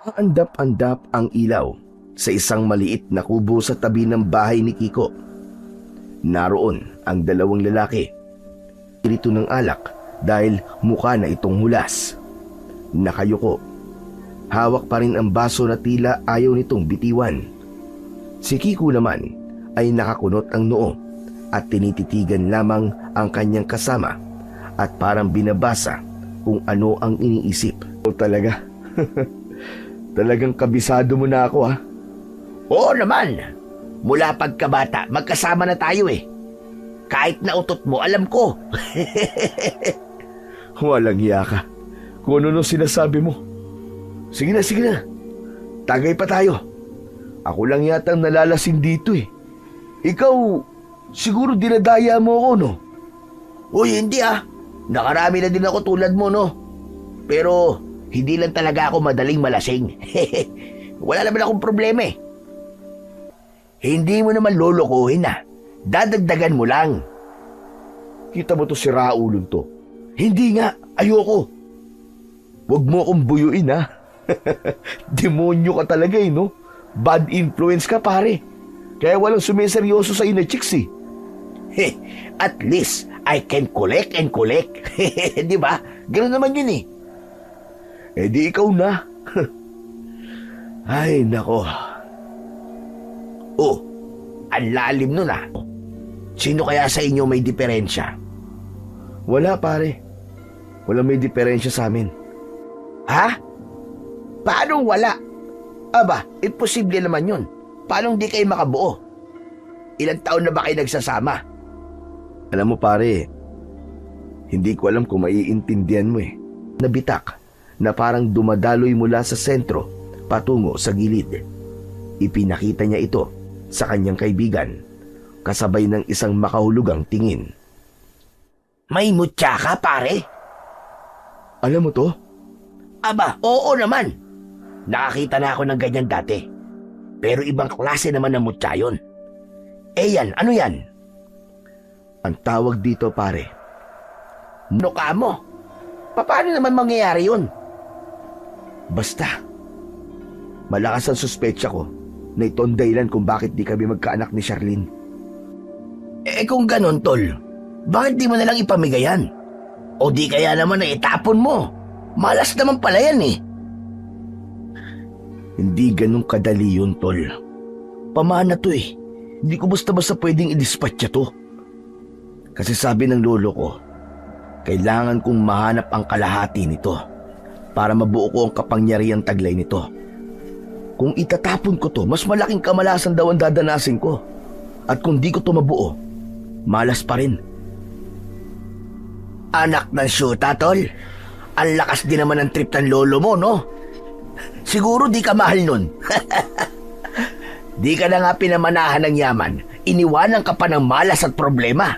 Andap-andap ang ilaw sa isang maliit na kubo sa tabi ng bahay ni Kiko. Naroon ang dalawang lalaki. Irito ng alak dahil mukha na itong hulas. Nakayuko. Hawak pa rin ang baso na tila ayaw nitong bitiwan. Si Kiko naman ay nakakunot ang noo at tinititigan lamang ang kanyang kasama at parang binabasa kung ano ang iniisip. O talaga? Talagang kabisado mo na ako, ha? Oo naman. Mula pagkabata, magkasama na tayo eh. Kahit na utot mo, alam ko. Walang hiya ka. Kung ano sinasabi mo. Sige na. Tagay pa tayo. Ako lang yata ang nalalasin dito eh. Ikaw, siguro dinadaya mo ako, no? Uy, hindi ah. Nakarami na din ako tulad mo, no? Pero hindi lang talaga ako madaling malasing. Wala naman akong problema eh. Hindi mo naman lolokohin ah. Dadagdagan mo lang. Kita mo to si Raulon to. Hindi nga, ayoko. Huwag mo akong buyuin, ha? Demonyo ka talaga eh, no? Bad influence ka, pare. Kaya walang sumiseryoso sa ina chicks eh. At least I can collect and collect. Di ba? Ganun naman yun eh. Eh di ikaw na. Ay, nako. Oh, ang lalim nun ah. Sino kaya sa inyo may diferensya? Wala, pare. Wala may diferensya sa amin. Ha? Paano wala? Aba, imposible naman yun. Paano di kayo makabuo? Ilang taon na ba kayo nagsasama? Alam mo, pare, hindi ko alam kung maiintindihan mo eh. Nabitak na parang dumadaloy mula sa sentro patungo sa gilid. Ipinakita niya ito sa kanyang kaibigan kasabay ng isang makahulugang tingin. May mutya ka, pare? Alam mo to? Aba, oo naman. Nakakita na ako ng ganyan dati. Pero ibang klase naman ng mutya yun. Eh yan, ano yan? Ang tawag dito, pare. Nuka mo. Paano naman mangyayari yun? Basta. Malakas ang suspetsya ko na ito ang dahilan kung bakit di kami magkaanak ni Charlene. Eh kung ganon, tol, bakit di mo nalang ipamigayan? O di kaya naman na itapon mo? Malas naman pala yan eh. Hindi ganun kadali yun, tol. Pamana to eh. Hindi ko basta-basta pwedeng i-dispatcha to. Kasi sabi ng lolo ko, kailangan kong mahanap ang kalahati nito para mabuo ko ang kapangyarihang taglay nito. Kung itatapon ko to, mas malaking kamalasan daw ang dadanasin ko. At kung di ko to mabuo, malas pa rin. Anak ng syuta, tol. Ang lakas din naman ng trip ng lolo mo, no? Siguro di ka mahal nun. Di ka na nga pinamanahan ng yaman. Iniwanan ka pa ng malas at problema.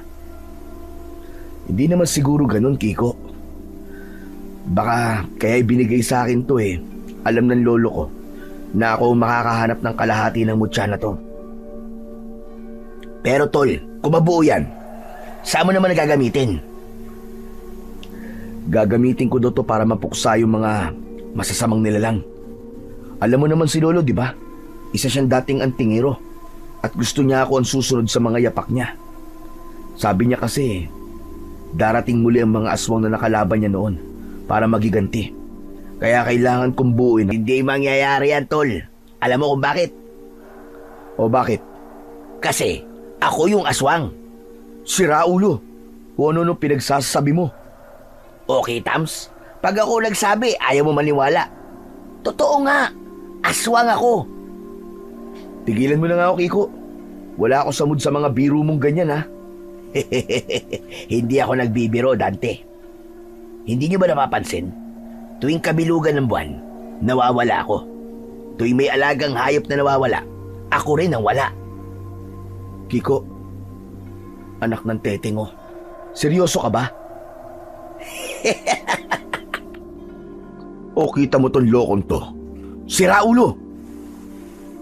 Hindi naman siguro ganun, Kiko. Baka kaya ibinigay sa akin to eh. Alam ng lolo ko na ako makakahanap ng kalahati ng mutya na to. Pero tol, kung mabuo yan, saan mo naman nagagamitin? Gagamitin ko daw to para mapuksa yung mga masasamang nilalang. Alam mo naman si lolo, di ba? Isa siyang dating antingero at gusto niya ako ang susunod sa mga yapak niya. Sabi niya kasi, darating muli ang mga aswang na nakalaban niya noon para magiganti. Kaya kailangan kong buuin. Hindi mangyayari yan, tol. Alam mo kung bakit? O bakit? Kasi ako yung aswang. Si Raulo. Kung ano nung pinagsasabi mo. Okay, Tams? Pag ako nagsabi, ayaw mo maniwala. Totoo nga. Aswang ako. Tigilan mo na nga ako, Kiko. Wala ako sa mood sa mga biro mong ganyan, ha? Hindi ako nagbibiro, Dante. Hindi niyo ba napapansin? Tuwing kabilugan ng buwan, nawawala ako. Tuwing may alagang hayop na nawawala, ako rin ang wala. Kiko, anak ng teteng oh. Seryoso ka ba? O kita mo tong lokong to. Sira ulo.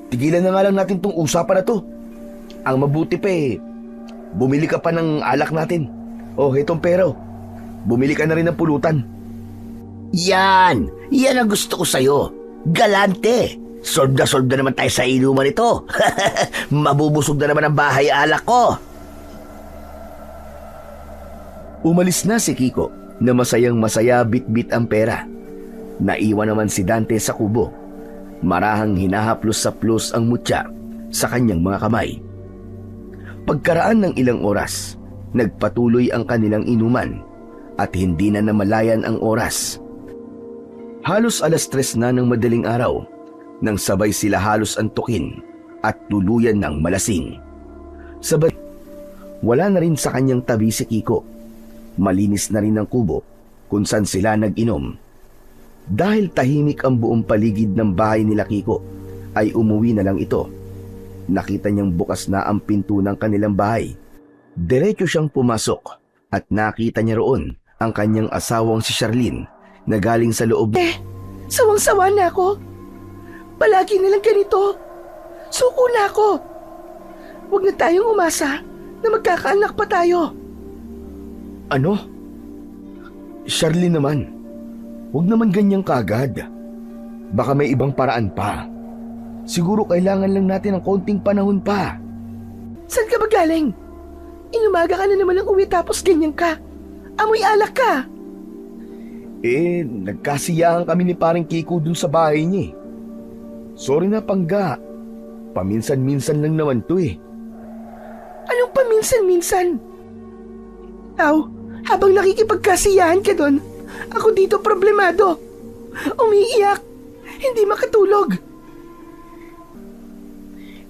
Tigilan na nga lang natin tong usapan na to. Ang mabuti pa eh, bumili ka pa ng alak natin. O, itong pera. Bumili ka na rin ng pulutan. Yan! Yan ang gusto ko sa'yo. Galante! Solve na naman tayo sa inuman ito. Mabubusog na naman ang bahay alak ko. Umalis na si Kiko na masayang masaya bit-bit ang pera. Naiwan naman si Dante sa kubo. Marahang hinahaplos-saplos ang mutya sa kanyang mga kamay. Pagkaraan ng ilang oras, nagpatuloy ang kanilang inuman at hindi na namalayan ang oras. Halos 3:00 na ng madaling araw nang sabay sila halos antukin at tuluyan ng malasing. Sabay, wala na rin sa kanyang tabi si Kiko. Malinis na rin ang kubo kung saan sila nag-inom. Dahil tahimik ang buong paligid ng bahay nila Kiko, ay umuwi na lang ito. Nakita niyang bukas na ang pinto ng kanilang bahay. Diretso siyang pumasok at nakita niya roon ang kanyang asawang si Charlene na galing sa loob. Sawang-sawa na ako. Palagi nilang ganito. Suko na ako. Huwag na tayong umasa na magkakaanak pa tayo. Ano? Charlene naman, huwag naman ganyang kaagad. Baka may ibang paraan pa. Siguro kailangan lang natin ng konting panahon pa. Saan ka ba galing? Inumaga ka na naman ng uwi tapos ganyan ka. Amoy alak ka. Nagkasiyahan kami ni paring Kiko dun sa bahay niya. Sorry na, Pangga. Paminsan-minsan lang naman to eh. Anong paminsan-minsan? Habang nakikipagkasiyahan ka doon, ako dito problemado. Umiiyak. Hindi makatulog.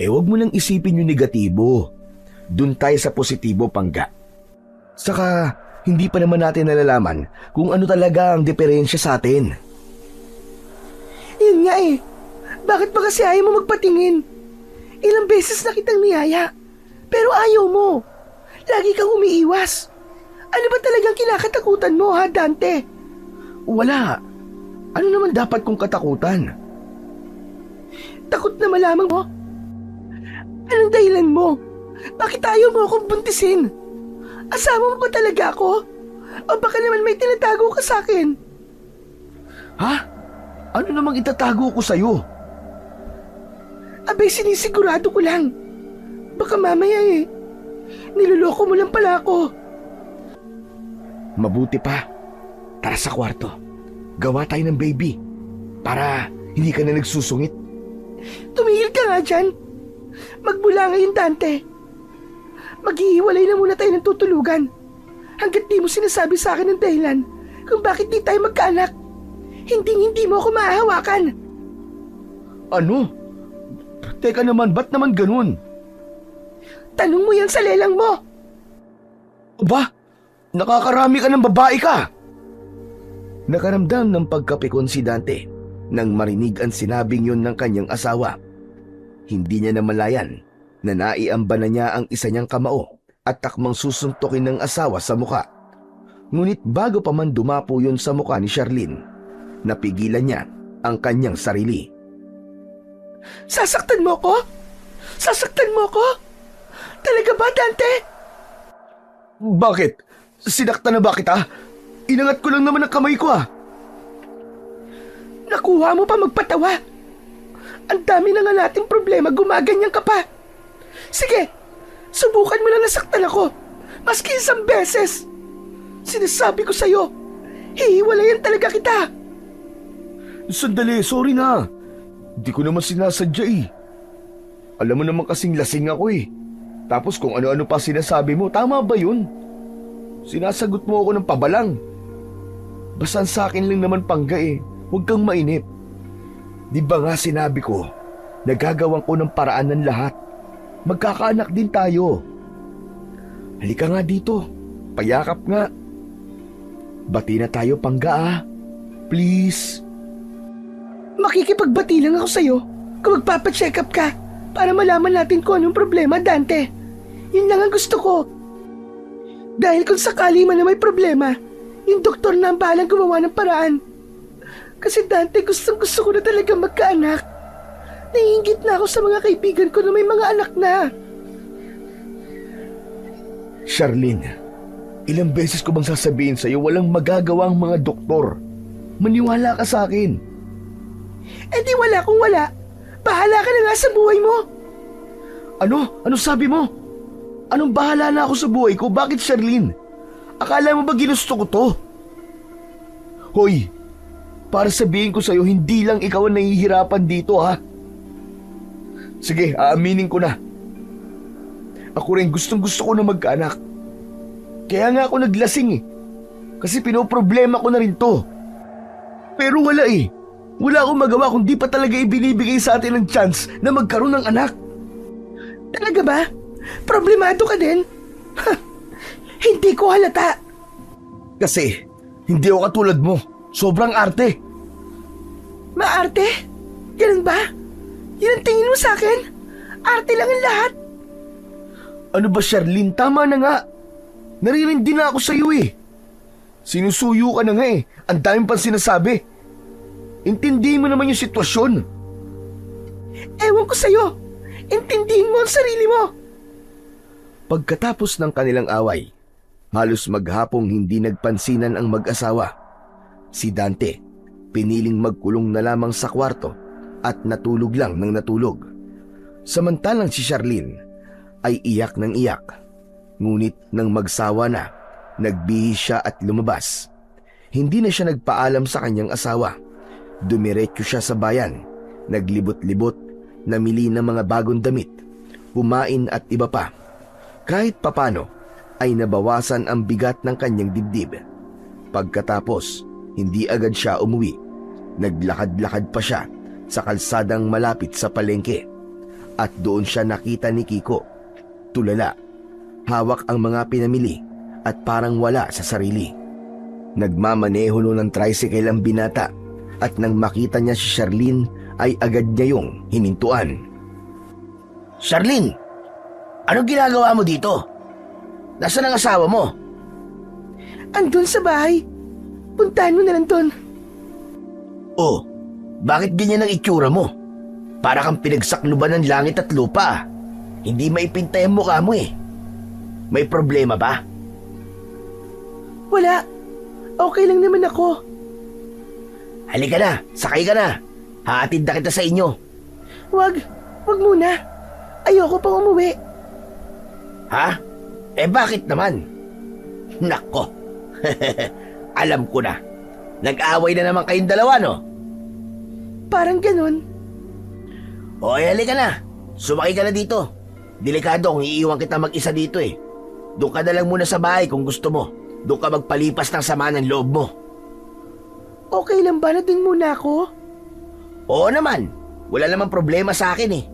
Wag mo lang isipin yung negatibo. Dun tayo sa positibo, Pangga. Saka, hindi pa naman natin nalalaman kung ano talaga ang diferensya sa atin. Yun nga eh. Bakit ba kasi ayaw mo magpatingin? Ilang beses na kitang niyaya. Pero ayaw mo. Lagi kang umiiwas. Ano ba talagang kinakatakutan mo, ha, Dante? Wala. Ano naman dapat kong katakutan? Takot na malaman mo. Anong dahilan mo? Bakit ayaw mo akong buntisin? Asawa mo ba talaga ako? O baka naman may tinatago ka sa akin? Ha? Ano namang itatago ko sa'yo? Abay, sinisigurado ko lang. Baka mamaya niloloko mo lang pala ako. Mabuti pa. Tara sa kwarto. Gawa tayo ng baby. Para hindi ka na nagsusungit. Tumigil ka nga dyan. Magmula ngayon, Dante. Maghihiwalay na muna tayo ng tutulugan. Hanggat di mo sinasabi sa akin ng dahilan kung bakit di tayo magkaanak. Hindi mo ako maahawakan. Ano? Teka naman, ba't naman ganun? Tanong mo yan sa lelang mo. Ba? Nakakarami ka ng babae ka! Nakaramdam ng pagkapikon si Dante nang marinig ang sinabing yun ng kanyang asawa. Hindi niya namalayan na naiamba na niya ang isa niyang kamao at takmang susuntukin ng asawa sa muka. Ngunit bago pa man dumapo yun sa muka ni Charlene, napigilan niya ang kanyang sarili. Sasaktan mo ko? Sasaktan mo ko? Talaga ba, Dante? Bakit? Sinaktan na ba kita? Inangat ko lang naman ang kamay ko Nakuha mo pa magpatawa. Ang dami na nga nating problema, gumaganyan ka pa. Sige, subukan mo na nasaktan ako. Maski isang beses. Sinasabi ko sa'yo, hihiwalayan talaga kita. Sandali, sorry na. Di ko naman sinasadya Alam mo naman kasing lasing ako Tapos kung ano-ano pa sinasabi mo, tama ba yun? Sinasagot mo ako ng pabalang. Basta sa akin lang naman, Pangga Huwag kang mainip. Di ba nga sinabi ko, nagagawan ko ng paraan ng lahat. Magkakaanak din tayo. Halika nga dito. Payakap nga. Bati na tayo, Pangga Please. Makikipagbati lang ako sa'yo kung magpapacheck up ka para malaman natin kung anong problema, Dante. Yun lang ang gusto ko. Dahil kung sakali man na may problema, yung doktor na ang bahalang gumawa ng paraan. Kasi Dante, gustong-gusto ko na talaga magkaanak. Naiingit na ako sa mga kaibigan ko na may mga anak na. Charlene, ilang beses ko bang sasabihin sa'yo walang magagawa ang mga doktor? Maniwala ka sa akin. Eh di wala kung wala. Bahala ka na nga sa buhay mo. Ano? Ano sabi mo? Anong bahala na ako sa buhay ko? Bakit, Charlene? Akala mo ba ginusto ko to? Hoy, para sabihin ko sa'yo, hindi lang ikaw ang nahihirapan dito, ha? Sige, aaminin ko na. Ako rin gustong-gusto ko na magkaanak. Kaya nga ako naglasing eh. Kasi pinoproblema ko na rin to. Pero wala eh. Wala akong magawa kung di pa talaga ibinibigay sa atin ng chance na magkaroon ng anak. Talaga ba? Problemado ka din? Hindi ko halata. Kasi, hindi ako katulad mo. Sobrang arte. Maarte? Ganun ba? Yan ang tingin mo sa akin? Arte lang ang lahat. Ano ba, Charlene? Tama na nga. Naririndi na ako sa'yo eh. Sinusuyo ka na nga eh. Ang dami pang sinasabi. Intindihin mo naman yung sitwasyon. Ewan ko sa'yo. Intindihin mo ang sarili mo. Pagkatapos ng kanilang away, halos maghapong hindi nagpansinan ang mag-asawa. Si Dante, piniling magkulong na lamang sa kwarto at natulog lang ng natulog. Samantalang si Charlene ay iyak ng iyak. Ngunit nang magsawa na, nagbihis siya at lumabas. Hindi na siya nagpaalam sa kanyang asawa. Dumiretso siya sa bayan, naglibot-libot, namili ng mga bagong damit, kumain at iba pa. Kahit papano ay nabawasan ang bigat ng kanyang dibdib. Pagkatapos, hindi agad siya umuwi. Naglakad-lakad pa siya sa kalsadang malapit sa palengke. At doon siya nakita ni Kiko. Tulala, hawak ang mga pinamili at parang wala sa sarili. Nagmamaneho ng tricycle ang binata at nang makita niya si Charlene ay agad niya yung hinintuan. Charlene, anong ginagawa mo dito? Nasaan ang asawa mo? Andun sa bahay. Puntahan mo na lang doon. Oh, bakit ganyan ang itsura mo? Para kang pinagsakluban ng langit at lupa. Hindi maipintay ang mukha mo eh. May problema ba? Wala. Okay lang naman ako. Halika na, sakay ka na. Haatid na kita sa inyo. Wag muna. Ayoko pang umuwi. Ha? Eh bakit naman? Nako, alam ko na. Nag-away na naman kayong dalawa, no? Parang ganun. O halika na, sumakay ka na dito. Delikado kung iiwan kita mag-isa dito eh. Doon ka na lang muna sa bahay kung gusto mo. Doon ka magpalipas ng sama ng loob mo. Okay lang ba na dun muna ako? Oo naman, wala namang problema sa akin eh.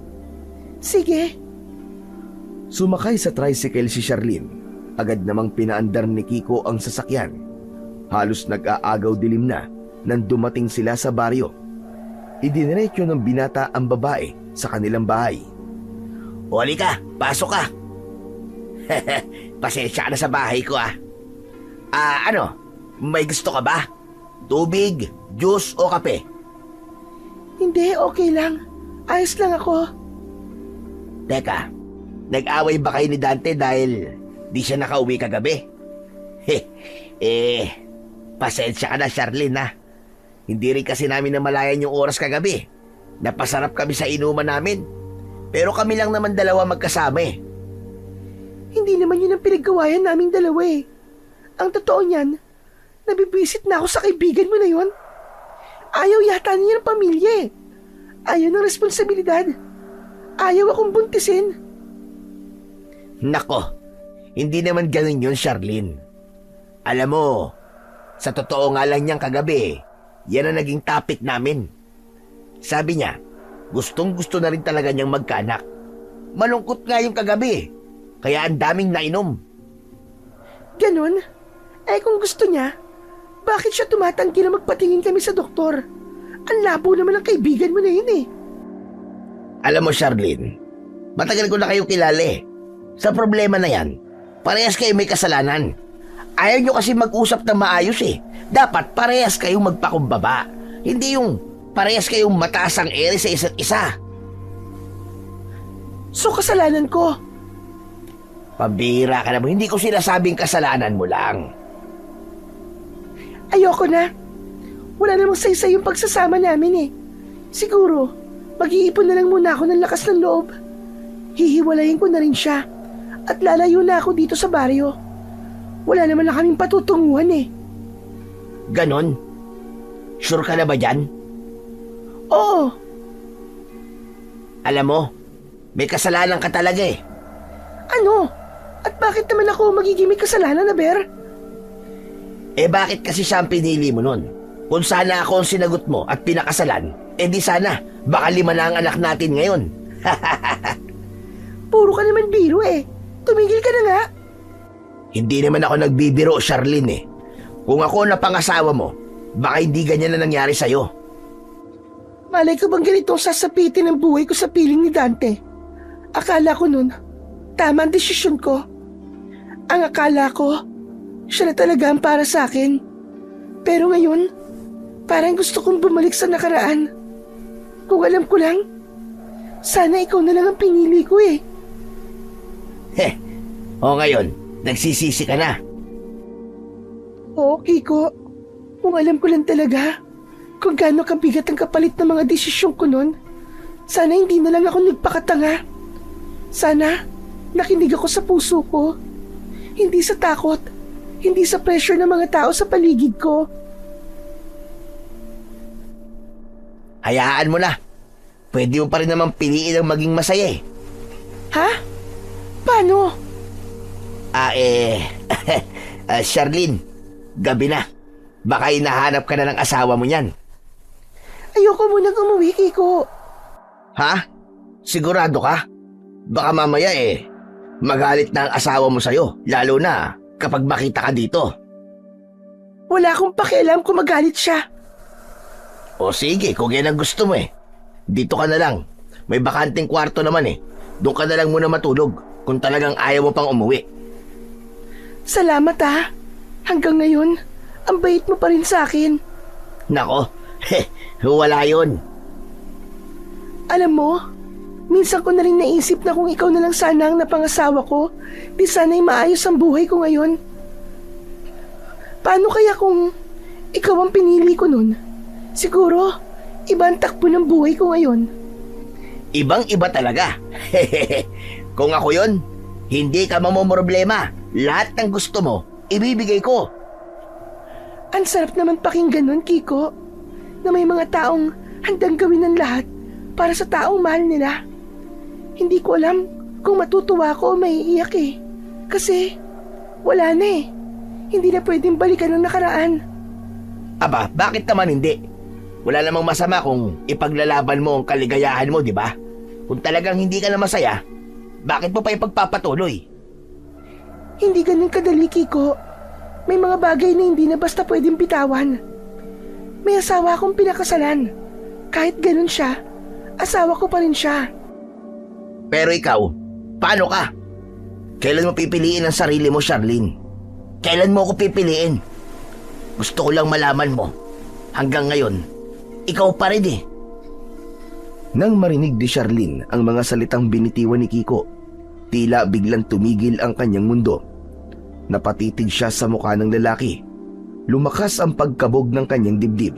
Sige. Sumakay sa tricycle si Charlene. Agad namang pinaandar ni Kiko ang sasakyan. Halos nag-aagaw dilim na nang dumating sila sa baryo. Idiniretso ng binata ang babae sa kanilang bahay. O halika, pasok ka. Pasensya ka na sa bahay ko ah. Ano, may gusto ka ba? Tubig, juice o kape? Hindi, okay lang. Ayos lang ako. Teka, nag-away ba kayo ni Dante dahil di siya nakauwi kagabi? Pasensya ka na, Charlene ha. Hindi rin kasi namin namalayan yung oras kagabi. Napasarap kami sa inuman namin. Pero kami lang naman dalawa magkasama eh. Hindi naman yun ang pinaggawayan naming dalawa eh. Ang totoo niyan, nabibisit na ako sa kaibigan mo na yun. Ayaw yata niya ng pamilya eh. Ayaw ng responsibilidad. Ayaw akong buntisin. Nako, hindi naman ganun yun, Charlene. Alam mo, sa totoo nga lang niyang kagabi, yan ang naging topic namin. Sabi niya, gustong-gusto na rin talaga niyang magkaanak. Malungkot nga yung kagabi, kaya ang daming nainom. Ganon? Eh kung gusto niya, bakit siya tumatanggi na magpatingin kami sa doktor? Ang labo naman ng kaibigan mo na yun eh. Alam mo, Charlene, matagal ko na kayo kilala eh. Sa problema na yan, parehas kayo may kasalanan. Ayaw nyo kasi mag-usap na maayos eh. Dapat parehas kayong magpakumbaba. Hindi yung parehas kayong mataas ang ere sa isa't isa. So kasalanan ko? Pambira ka naman, hindi ko sinasabing kasalanan mo lang. Ayoko na. Wala namang saysay yung pagsasama namin eh. Siguro, mag-iipon na lang muna ako ng lakas ng loob. Hihiwalayin ko na rin siya at lalayo na ako dito sa baryo. Wala naman na kaming patutunguhan eh. Ganon? Sure ka na ba dyan? Oo, Alam mo, may kasalanan ka talaga eh. ano? At bakit naman ako magiging may kasalanan na, Ber? Eh bakit kasi siya ang pinili mo nun? Kung sana ako ang sinagot mo at pinakasalan, eh di sana, baka 5 na ang anak natin ngayon. Puro ka naman biro eh. Tumigil ka na nga. Hindi naman ako nagbibiro, Charlene eh. Kung ako na pangasawa mo, baka hindi ganyan na nangyari sa'yo. Malay ko bang ganitong sasapitin ang buhay ko sa piling ni Dante? Akala ko nun, tama ang desisyon ko. Ang akala ko, siya na talaga ang para sa akin. Pero ngayon, parang gusto kong bumalik sa nakaraan. Kung alam ko lang, sana ikaw na lang ang pinili ko eh. O ngayon, nagsisisi ka na. Oo, Kiko. Kung alam ko lang talaga kung gaano kabigat ang kapalit ng mga desisyon ko nun, sana hindi na lang ako nagpakatanga. Sana nakinig ako sa puso ko. Hindi sa takot, hindi sa pressure ng mga tao sa paligid ko. Hayaan mo na. Pwede mo pa rin naman piliin ang maging masaya eh. Ha? Paano? Charlene, gabi na. Baka hinahanap ka na ng asawa mo niyan. Ayoko munang umuwi, Kiko. Ha? Sigurado ka? Baka mamaya magalit na ang asawa mo sa'yo, lalo na kapag makita ka dito. Wala akong pakialam kung magalit siya. O sige, kung yan ang gusto mo dito ka na lang. May bakanting kwarto naman Doon ka na lang muna matulog kung talagang ayaw mo pang umuwi. Salamat ha. Hanggang ngayon, ang bait mo pa rin sa akin. Nako, wala yun. Alam mo, minsan ko na rin naisip na kung ikaw na lang sana ang napangasawa ko, di sana'y maayos ang buhay ko ngayon. Paano kaya kung ikaw ang pinili ko nun? Siguro, iba ang takbo ng buhay ko ngayon. Ibang-iba talaga. Kung ako yun, hindi ka mamomroblema. Lahat ng gusto mo, ibibigay ko. Ang sarap naman pakinggan nun, Kiko, na may mga taong handang gawin ng lahat para sa taong mahal nila. Hindi ko alam kung matutuwa ako o maiiyak eh. Kasi wala na eh. Hindi na pwedeng balikan ng nakaraan. Aba, bakit naman hindi? Wala namang masama kung ipaglalaban mo ang kaligayahan mo, di ba? Kung talagang hindi ka na masaya, bakit mo pa ipagpapatuloy? Hindi ganun kadali, Kiko. May mga bagay na hindi na basta pwedeng bitawan. May asawa akong pinakasalan. Kahit ganun siya, asawa ko pa rin siya. Pero ikaw, paano ka? Kailan mo pipiliin ang sarili mo, Charlene? Kailan mo ako pipiliin? Gusto ko lang malaman mo. Hanggang ngayon, ikaw pa rin Nang marinig ni Charlene ang mga salitang binitiwan ni Kiko, tila biglang tumigil ang kanyang mundo. Napatitig siya sa mukha ng lalaki. Lumakas ang pagkabog ng kanyang dibdib.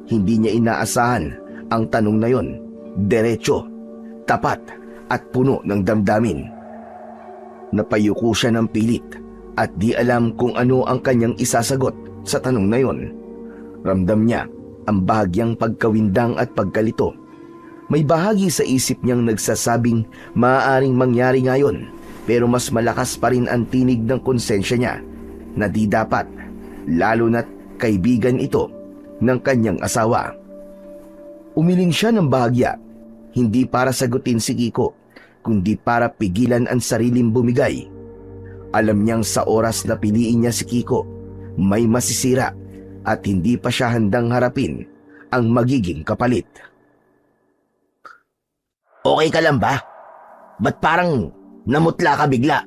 Hindi niya inaasahan ang tanong na yon. Diretso, tapat at puno ng damdamin. Napayuko siya ng pilit at di alam kung ano ang kanyang isasagot sa tanong na yon. Ramdam niya ang bahagyang pagkawindang at pagkalito. May bahagi sa isip niyang nagsasabing maaaring mangyari ngayon, pero mas malakas pa rin ang tinig ng konsensya niya na di dapat, lalo na't kaibigan ito ng kanyang asawa. Umiling siya ng bahagya, hindi para sagutin si Kiko, kundi para pigilan ang sariling bumigay. Alam niyang sa oras na piliin niya si Kiko, may masisira at hindi pa siya handang harapin ang magiging kapalit. Okay ka lang ba? Ba't parang namutla ka bigla?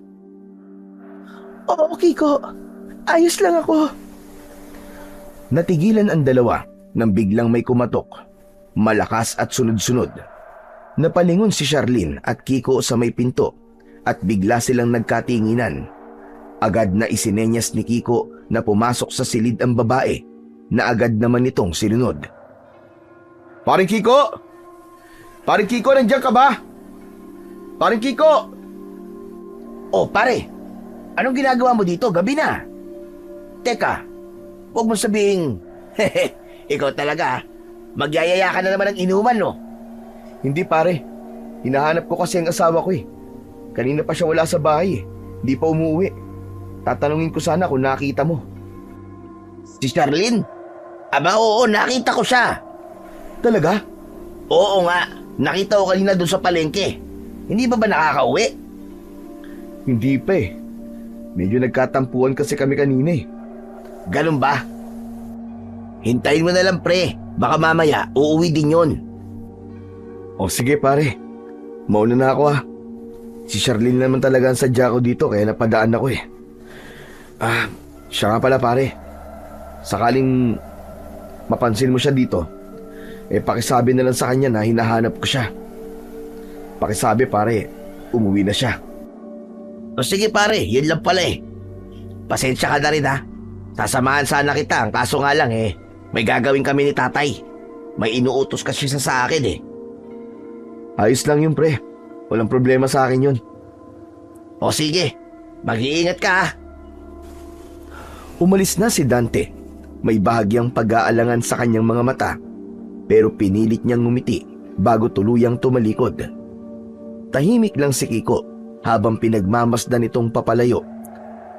Oo, Kiko. Ayos lang ako. Natigilan ang dalawa nang biglang may kumatok. Malakas at sunod-sunod. Napalingon si Charlene at Kiko sa may pinto at bigla silang nagkatinginan. Agad na isinenyas ni Kiko na pumasok sa silid ang babae na agad naman itong sinunod. Paring Kiko! Paring Kiko, nandiyan ka ba? Paring Kiko! Oh, pare. Anong ginagawa mo dito? Gabi na. Teka, huwag mo sabihing, ikaw talaga, magyayaya ka na naman ng inuman, no? Hindi pare, hinahanap ko kasi ang asawa ko eh. Kanina pa siya wala sa bahay eh. Hindi pa umuwi. Tatanungin ko sana kung nakita mo. Si Charlene? Aba, oo, nakita ko siya. Talaga? Oo nga, nakita ko kanina doon sa palengke. Hindi ba nakakauwi? Hindi pa eh. Medyo nagkatampuan kasi kami kanina eh. Ganun ba? Hintayin mo na lang, pre. Baka mamaya, uuwi din yon. O sige pare, mauna na ako ah. Si Charlene naman talaga ang sadya ko dito kaya napadaan ako eh. Siya nga pala pare. Sakaling mapansin mo siya dito, pakisabi na lang sa kanya na hinahanap ko siya. Pakisabi pare, umuwi na siya. O sige pare, yun lang pala eh. Pasensya ka na rin ha. Sasamahan sana kita, ang kaso nga lang may gagawin kami ni tatay. May inuutos kasi siya sa akin eh. Ayos lang yun pre, walang problema sa akin yun. O sige, mag-iingat ka ha. Umalis na si Dante. May bahagyang pag-aalangan sa kanyang mga mata, pero pinilit niyang ngumiti bago tuluyang tumalikod. Tahimik lang si Kiko habang pinagmamasdan itong papalayo.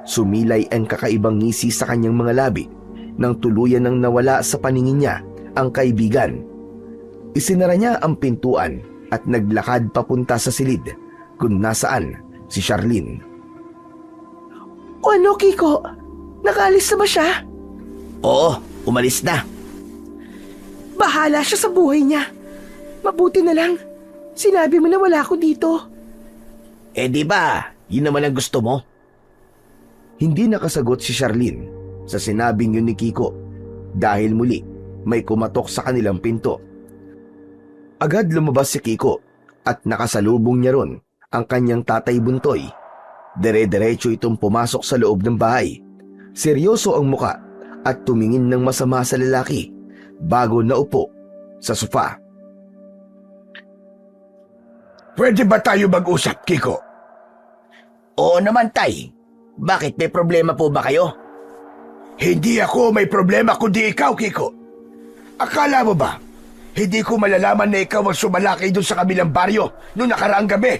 Sumilay ang kakaibang ngisi sa kanyang mga labi nang tuluyan nang nawala sa paningin niya ang kaibigan. Isinara niya ang pintuan at naglakad papunta sa silid kung nasaan si Charlene. O ano, Kiko? Nakaalis na ba siya? Oo, umalis na. Bahala siya sa buhay niya. Mabuti na lang. Sinabi mo na wala ako dito. Di ba, yun naman ang gusto mo? Hindi nakasagot si Charlene sa sinabing yun ni Kiko dahil muli may kumatok sa kanilang pinto. Agad lumabas si Kiko at nakasalubong niya ron ang kanyang tatay Buntoy. Dire-diretso itong pumasok sa loob ng bahay. Seryoso ang muka at tumingin ng masama sa lalaki bago naupo sa sofa. Pwede ba tayo mag-usap, Kiko? Oo naman, tay. Bakit, may problema po ba kayo? Hindi ako may problema kundi ikaw, Kiko. Akala mo ba, hindi ko malalaman na ikaw ang sumalakay doon sa kabilang baryo noong nakaraang gabi?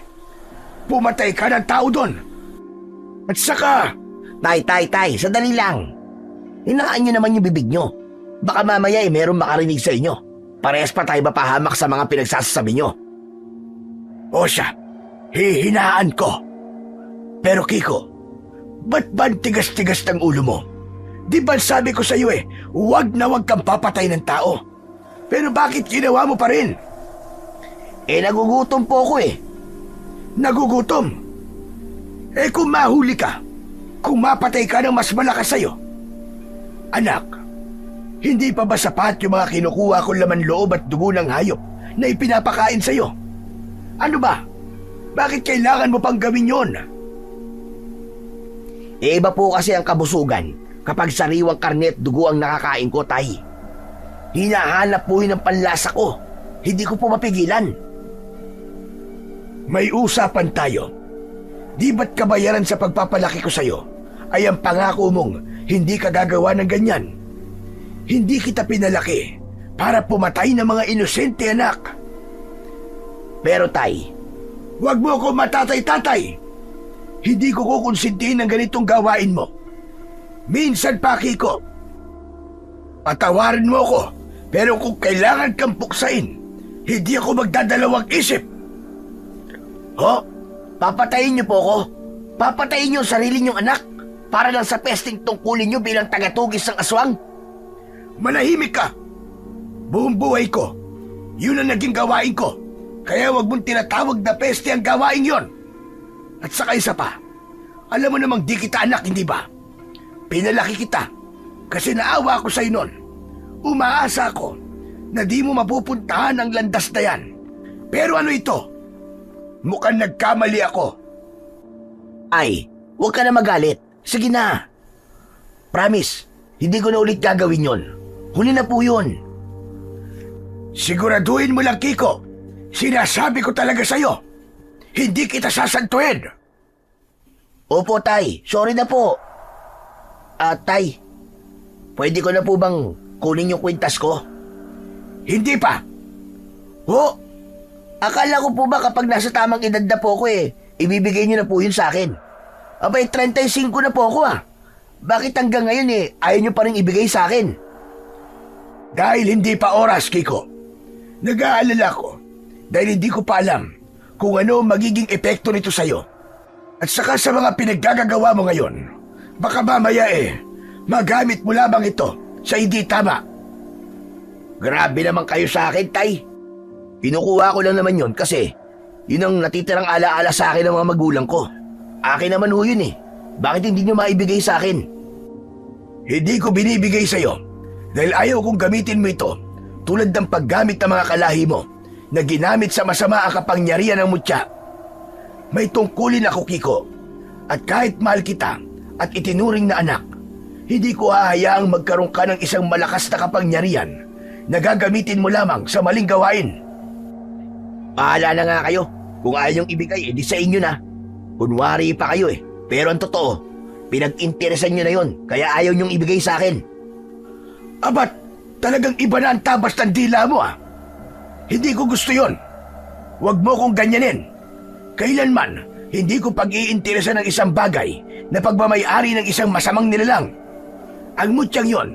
Pumatay ka ng tao doon. At saka... Tay, sandali lang. Hinaan nyo naman yung bibig nyo. Baka mamaya meron makarinig sa inyo. Parehas pa tayo mapahamak sa mga pinagsasasabi nyo. O siya, hihinaan ko. Pero Kiko, ba't ba tigas-tigas ng ulo mo? Di ba sabi ko sa iyo huwag na huwag kang papatay ng tao. Pero bakit ginawa mo pa rin? Nagugutom po ako Nagugutom? Kung mahuli ka, kung mapatay ka ng mas malakas sa'yo. Anak, hindi pa ba sapat yung mga kinukuha kong laman loob at dugo ng hayop na ipinapakain sa'yo? Ano ba? Bakit kailangan mo pang gawin yon? Iba po kasi ang kabusugan kapag sariwang karne at dugo ang nakakain ko, tay. Hinahanap po yun ang panlasa ko. Hindi ko po mapigilan. May usapan tayo. Di ba't kabayaran sa pagpapalaki ko sa'yo ay ang pangako mong hindi ka gagawa ng ganyan? Hindi kita pinalaki para pumatay ng mga inosente, anak. Pero tay, huwag mo ako matatay-tatay. Hindi ko kukonsintihin ng ganitong gawain mo. Minsan pa, Kiko. Patawarin mo ako, pero kung kailangan kang puksain, hindi ako magdadalawang isip. Ho? Papatayin niyo po ako? Papatayin niyo ang sarili niyong anak para lang sa pesting tungkulin niyo bilang tagatugis ng aswang? Manahimik ka. Buong buhay ko, yun ang naging gawain ko. Kaya wag mong tinatawag na peste ang gawain yon. At saka isa pa, alam mo namang di kita anak, hindi ba? Pinalaki kita kasi naawa ako sa'yo nun. Umaasa ako na di mo mapupuntahan ang landas na yan. Pero ano ito? Mukhang nagkamali ako. Ay, huwag ka na magalit. Sige na. Promise, hindi ko na ulit gagawin yon. Huli na po yun. Siguraduhin mo lang, Kiko. Sinasabi ko talaga sa'yo. Hindi kita sasantuin. Opo, Tay. Sorry na po. Tay, pwede ko na po bang kunin yung kwintas ko? Hindi pa. Ho? Akala ko po ba kapag nasa tamang edad na po ako ibibigay niyo na po yun sa akin. Abay, 35 na po ako Bakit hanggang ngayon ayaw niyo pa rin ibigay sa akin? Dahil hindi pa oras, Kiko. Nag-aalala ko dahil hindi ko pa alam kung ano ang magiging epekto nito sa'yo. At saka sa mga pinaggagawa mo ngayon, baka mamaya magamit mo lamang ito sa hindi tama. Grabe naman kayo sa akin, Tay. Kinukuha ko lang naman yun kasi yun ang natitirang alaala sa akin ng mga magulang ko. Akin naman ho yun Bakit hindi niyo maibigay sa akin? Hindi ko binibigay sa'yo dahil ayaw kong gamitin mo ito tulad ng paggamit ng mga kalahi mo na ginamit sa masama ang kapangyarihan ng mutya. May tungkulin ako, Kiko. At kahit mahal kita at itinuring na anak, hindi ko hahayaang magkaroon ka ng isang malakas na kapangyarihan na gagamitin mo lamang sa maling gawain. Pahala na nga kayo. Kung ayaw niyong ibigay, edi sa inyo na. Kunwari pa kayo Pero ang totoo, pinag-interesan niyo na yon, kaya ayaw niyong ibigay sa akin. Abat, talagang iba na ang tabas ng dila mo Hindi ko gusto yon. Huwag mo kong ganyanin. Kailanman, hindi ko pag-iinteresan ng isang bagay na pagmamayari ng isang masamang nilalang. Ang mutyang yon,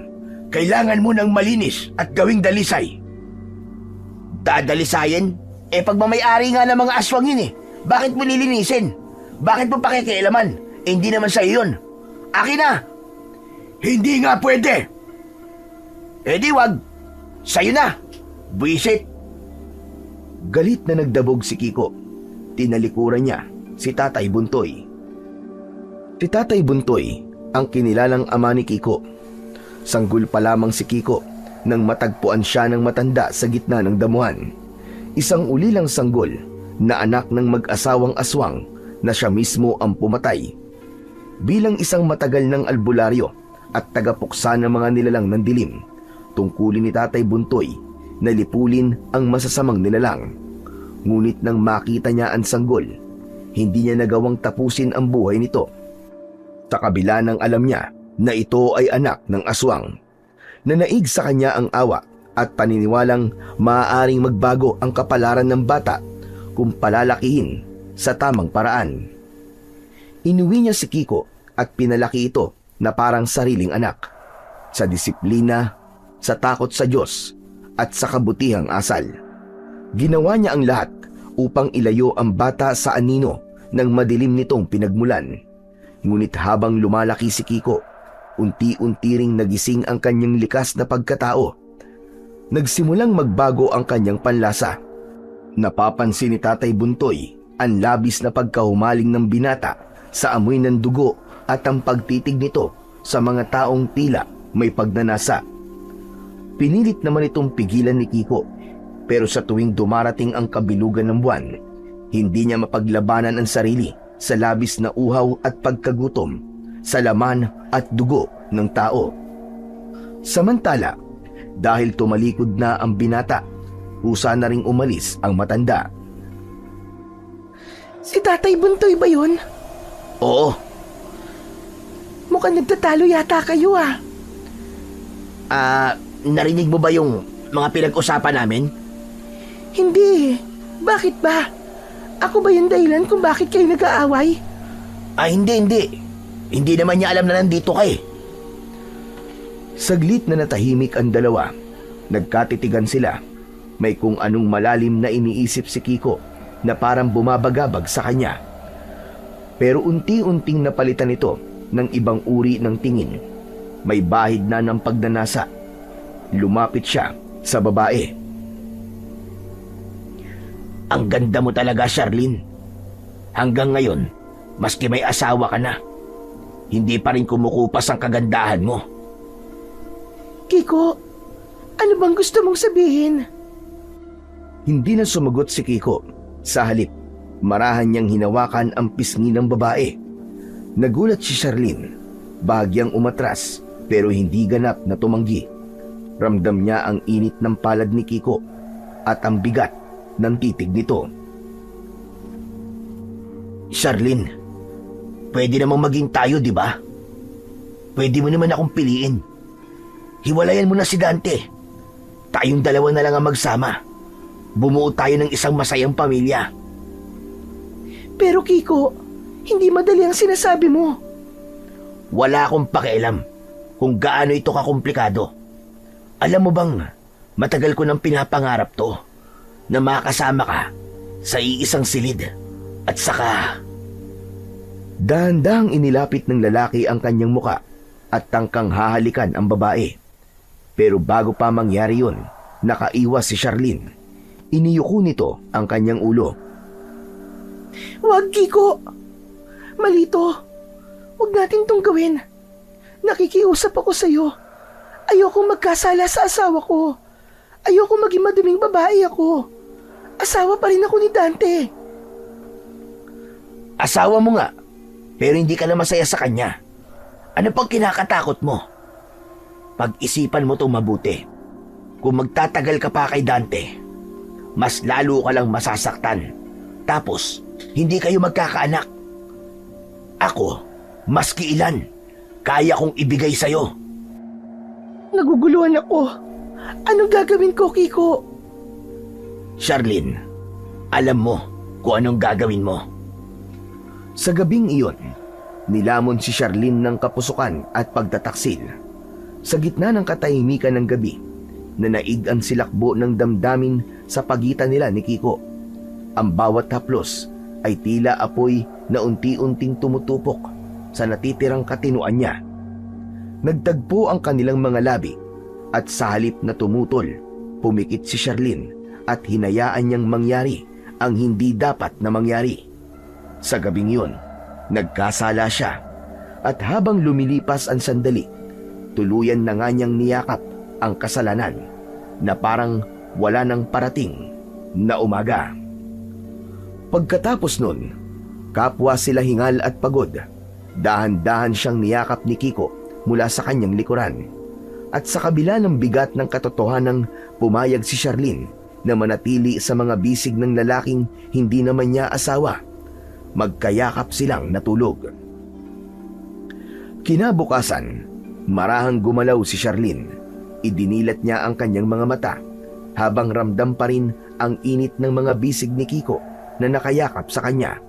kailangan mo ng malinis at gawing dalisay. Dadalisayin? Pagmamayari nga ng mga aswang yun Bakit mo nilinisin? Bakit mo pakikialaman? Hindi naman sa'yo yun. Akin na! Hindi nga pwede! Di wag! Sa'yo na! Buisit! Galit na nagdabog si Kiko. Tinalikuran niya si Tatay Buntoy. Si Tatay Buntoy ang kinilalang ama ni Kiko. Sanggol pa lamang si Kiko nang matagpuan siya ng matanda sa gitna ng damuhan. Isang ulilang sanggol na anak ng mag-asawang aswang na siya mismo ang pumatay. Bilang isang matagal ng albularyo at tagapuksa ng mga nilalang ng dilim, tungkulin ni Tatay Buntoy na lipulin ang masasamang nilalang. Ngunit nang makita niya ang sanggol, hindi niya nagawang tapusin ang buhay nito. Sa kabila ng alam niya na ito ay anak ng aswang, nanaig sa kanya ang awa at paniniwalang maaaring magbago ang kapalaran ng bata kung palalakihin sa tamang paraan. Inuwi niya si Kiko at pinalaki ito na parang sariling anak, sa disiplina, sa takot sa Diyos at sa kabutihang asal. Ginawa niya ang lahat upang ilayo ang bata sa anino ng madilim nitong pinagmulan. Ngunit habang lumalaki si Kiko, unti-unti ring nagising ang kanyang likas na pagkatao. Nagsimulang magbago ang kanyang panlasa. Napapansin ni Tatay Buntoy ang labis na pagkahumaling ng binata sa amoy ng dugo at ang pagtitig nito sa mga taong tila may pagnanasa. Pinilit naman itong pigilan ni Kiko, pero sa tuwing dumarating ang kabilugan ng buwan, hindi niya mapaglabanan ang sarili sa labis na uhaw at pagkagutom sa laman at dugo ng tao. Samantala, dahil tumalikod na ang binata, husa na ring umalis ang matanda. Si Tatay Buntoy ba yun? Oo. Mukhang nagtatalo yata kayo Narinig mo ba yung mga pinag-usapan namin? Hindi. Bakit ba? Ako ba yung dahilan kung bakit kayo nag-aaway? Hindi. Hindi naman niya alam na nandito ka Saglit na natahimik ang dalawa. Nagkatitigan sila. May kung anong malalim na iniisip si Kiko na parang bumabagabag sa kanya. Pero unti-unting napalitan ito ng ibang uri ng tingin. May bahid na ng pagnanasa. Lumapit siya sa babae. Ang ganda mo talaga, Charlene. Hanggang ngayon, maski may asawa ka na, hindi pa rin kumukupas ang kagandahan mo. Kiko, ano bang gusto mong sabihin? Hindi na sumagot si Kiko. Sa halip, marahan niyang hinawakan ang pisngi ng babae. Nagulat si Charlene. Bahagyang umatras pero hindi ganap na tumanggi. Ramdam niya ang init ng palad ni Kiko at ang bigat ng titig nito. Charlene, pwede namang maging tayo, di ba? Pwede mo naman akong piliin. Hiwalayan mo na si Dante. Tayong dalawa na lang ang magsama. Bumuo tayo ng isang masayang pamilya. Pero Kiko, hindi madali ang sinasabi mo. Wala akong pakialam kung gaano ito kakomplikado. Alam mo bang, matagal ko nang pinapangarap to, na makasama ka sa iisang silid. At saka, Dahan-dahang inilapit ng lalaki ang kanyang muka at tangkang hahalikan ang babae. Pero bago pa mangyari yun, nakaiwas si Charlene. Iniyuko nito ang kanyang ulo. Wag, Kiko. Malito. Huwag natin tong gawin. Nakikiusap ako sa'yo. Ayoko magkasala sa asawa ko. Ayoko maging maduming babae ako. Asawa pa rin ako ni Dante. asawa mo nga, pero hindi ka na masaya sa kanya. Ano pang kinakatakot mo? Pag-isipan mo itong mabuti. Kung magtatagal ka pa kay Dante, mas lalo ka lang masasaktan. Tapos, hindi kayo magkakaanak. Ako, maski ilan, kaya kong ibigay sa'yo. Naguguluhan ako. Anong gagawin ko, Kiko? Charlene, alam mo kung anong gagawin mo. Sa gabing iyon, nilamon si Charlene ng kapusukan at pagtataksil. Sa gitna ng katahimikan ng gabi, nanaig ang silakbo ng damdamin sa pagitan nila ni Kiko. Ang bawat haplos ay tila apoy na unti-unting tumutupok sa natitirang katinuan niya. Nagtagpo ang kanilang mga labi at sa halip na tumutol, pumikit si Charlene at hinayaan niyang mangyari ang hindi dapat na mangyari. Sa gabing yun, nagkasala siya at habang lumilipas ang sandali, tuluyan na nga niyang niyakap ang kasalanan na parang wala nang parating na umaga. Pagkatapos nun, kapwa sila hingal at pagod. Dahan-dahan siyang niyakap ni Kiko mula sa kanyang likuran. At sa kabila ng bigat ng katotohanang pumayag si Charlene na manatili sa mga bisig ng lalaking hindi naman niya asawa, magkayakap silang natulog. Kinabukasan, marahang gumalaw si Charlene. Idinilat niya ang kanyang mga mata habang ramdam pa rin ang init ng mga bisig ni Kiko na nakayakap sa kanya.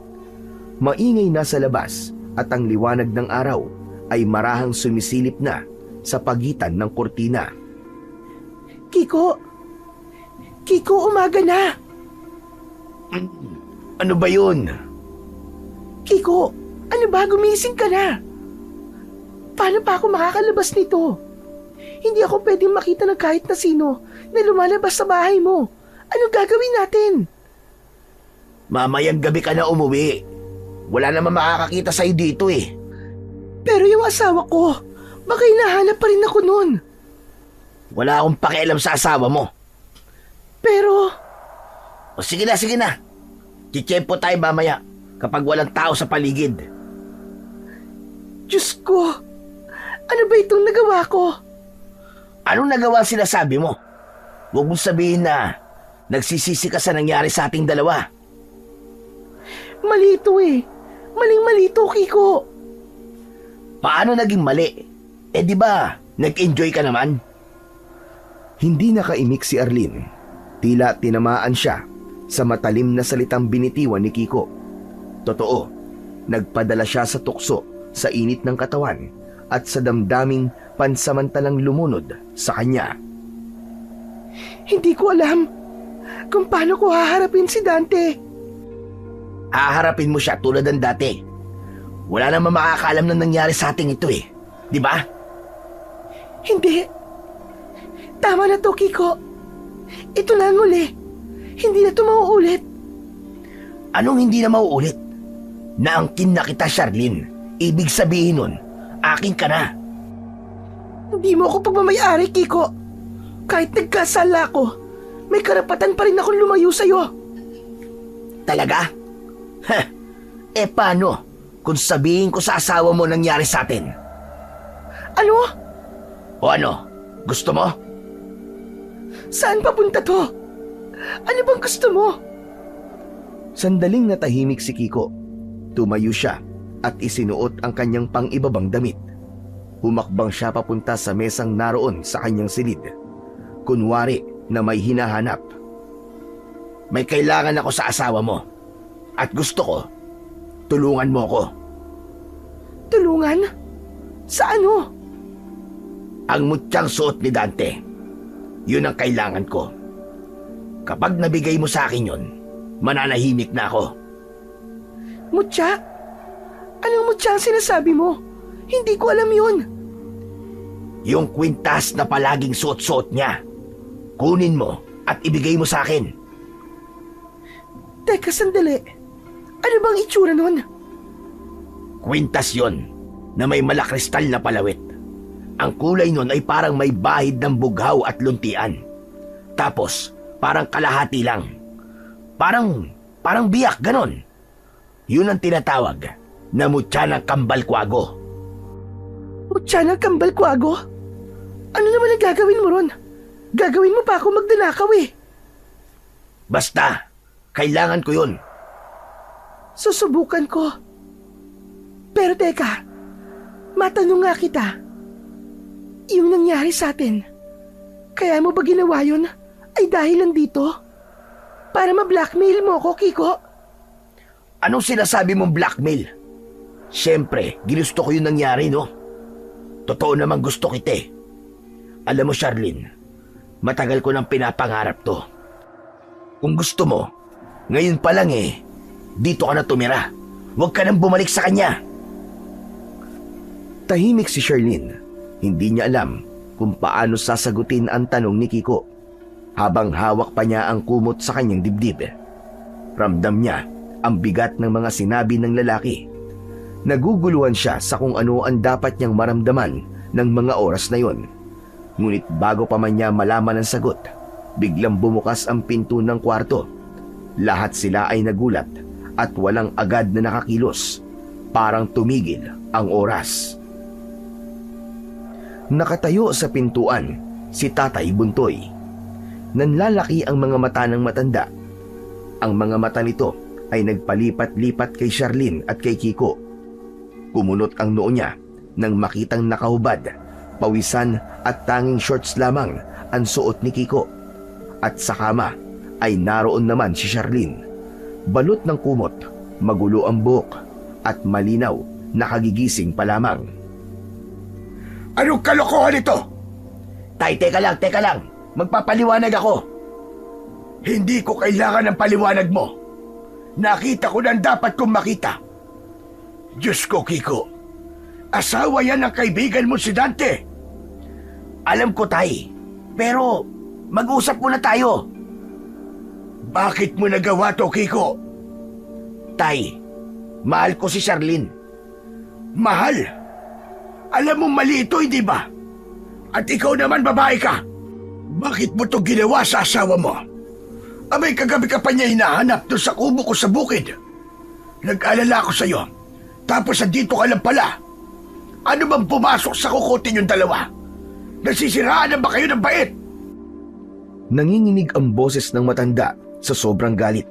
Maingay na sa labas at ang liwanag ng araw ay marahang sumisilip na sa pagitan ng kurtina. Kiko! Kiko, umaga na! Ano ba yun? Kiko, ano ba? Gumising ka na! Paano pa ako makakalabas nito? Hindi ako pwedeng makita ng kahit na sino na lumalabas sa bahay mo. Anong gagawin natin? Mamayang gabi ka na umuwi. Wala naman makakakita sa'yo dito eh. Pero yung asawa ko, baka hinahanap pa rin ako nun. Wala akong pakialam sa asawa mo. Pero, O sige na, sige na. Titsempo tayo mamaya kapag walang tao sa paligid. Diyos ko, ano ba itong nagawa ko? Anong nagawa sinasabi mo? Huwag mong sabihin na nagsisisi ka sa nangyari sa ating dalawa. Mali ito eh. Maling-mali ito, Kiko. Paano naging mali? Eh di ba, nag-enjoy ka naman? Hindi nakaimik si Arlene. Tila tinamaan siya sa matalim na salitang binitiwan ni Kiko. Totoo, nagpadala siya sa tukso sa init ng katawan at sa damdaming pansamantalang lumunod sa kanya. Hindi ko alam kung paano ko haharapin si Dante. Haharapin mo siya tulad ng dati. Wala namang makakaalam na nangyari sa ating ito eh. Di ba? Hindi. Tama na to, Kiko. Ito na ang uli. Hindi na ito mauulit. Anong hindi na mauulit? Naangkin na kita, Charlene. Ibig sabihin nun, akin ka na. Hindi mo ako pagmamayari, Kiko. Kahit nagkasala ako, may karapatan pa rin akong lumayo sa'yo. Talaga? Heh, eh paano kung sabihin ko sa asawa mo nangyari sa atin? Ano? O ano, gusto mo? Saan papunta to? Ano bang gusto mo? Sandaling natahimik si Kiko. Tumayo siya at isinuot ang kanyang pang-ibabang damit. Humakbang siya papunta sa mesang naroon sa kanyang silid. Kunwari na may hinahanap. May kailangan ako sa asawa mo. At gusto ko, tulungan mo ko. Tulungan? Sa ano? Ang mutyang suot ni Dante. Yun ang kailangan ko. Kapag nabigay mo sa akin yun, mananahimik na ako. Mutya? Anong mutya ang sinasabi mo? Hindi ko alam yun. Yung kwintas na palaging suot-suot niya. Kunin mo at ibigay mo sa akin. Teka, sandali. Ano bang itsura nun? Kwintas yon na may malakristal na palawit. Ang kulay nun ay parang may bahid ng bughaw at luntian. Tapos, parang kalahati lang. Parang biyak, ganon. Yun ang tinatawag na mutya ng kambal kwago. Mutya ng kambal kwago? Ano naman ang gagawin mo ron? Gagawin mo pa ako magdanakaw eh. Basta, kailangan ko yun. Susubukan ko. Pero teka, matanong nga kita. Yung nangyari sa atin, kaya mo ba ginawa yun ay dahil nandito? Para ma-blackmail mo ko, Kiko? Anong sinasabi mong blackmail? Siyempre, ginusto ko yung nangyari, no? Totoo namang gusto kita eh. Alam mo, Charlene, matagal ko nang pinapangarap to. Kung gusto mo, ngayon pa lang eh, dito ka na tumira. Huwag ka nang bumalik sa kanya. Tahimik si Charlene. Hindi niya alam kung paano sasagutin ang tanong ni Kiko habang hawak pa niya ang kumot sa kanyang dibdib. Ramdam niya ang bigat ng mga sinabi ng lalaki. Naguguluhan siya sa kung ano ang dapat niyang maramdaman ng mga oras na yon. Ngunit bago pa man niya malaman ang sagot, biglang bumukas ang pinto ng kwarto. Lahat sila ay nagulat at walang agad na nakakilos. Parang tumigil ang oras. Nakatayo sa pintuan si Tatay Buntoy. Nanlalaki ang mga mata ng matanda. Ang mga mata nito ay nagpalipat-lipat kay Charlene at kay Kiko. Kumunot ang noo niya nang makitang nakahubad, pawisan at tanging shorts lamang ang suot ni Kiko. At sa kama ay naroon naman si Charlene. Balot ng kumot, magulo ang buhok at malinaw na kagigising pa lamang. Anong kalokohan ito? Tay, teka lang. Magpapaliwanag ako. Hindi ko kailangan ng paliwanag mo. Nakita ko na ang dapat kong makita. Diyos ko, Kiko. Asawa yan ng kaibigan mo si Dante. Alam ko, Tay. Pero, mag-usap muna tayo. Bakit mo nagawa to, Kiko? Tay, mahal ko si Charlene. Mahal? Alam mo mali ito, hindi ba? At ikaw naman babae ka. Bakit mo to ginawa sa asawa mo? Abay, kagabi ka pa niya hinahanap doon sa kubo ko sa bukid. Nag-alala ako sa'yo. Tapos andito ka lang pala. Ano bang pumasok sa kukutin yung dalawa? Nasisiraan na ba kayo ng bait? Nanginginig ang boses ng matanda sa sobrang galit.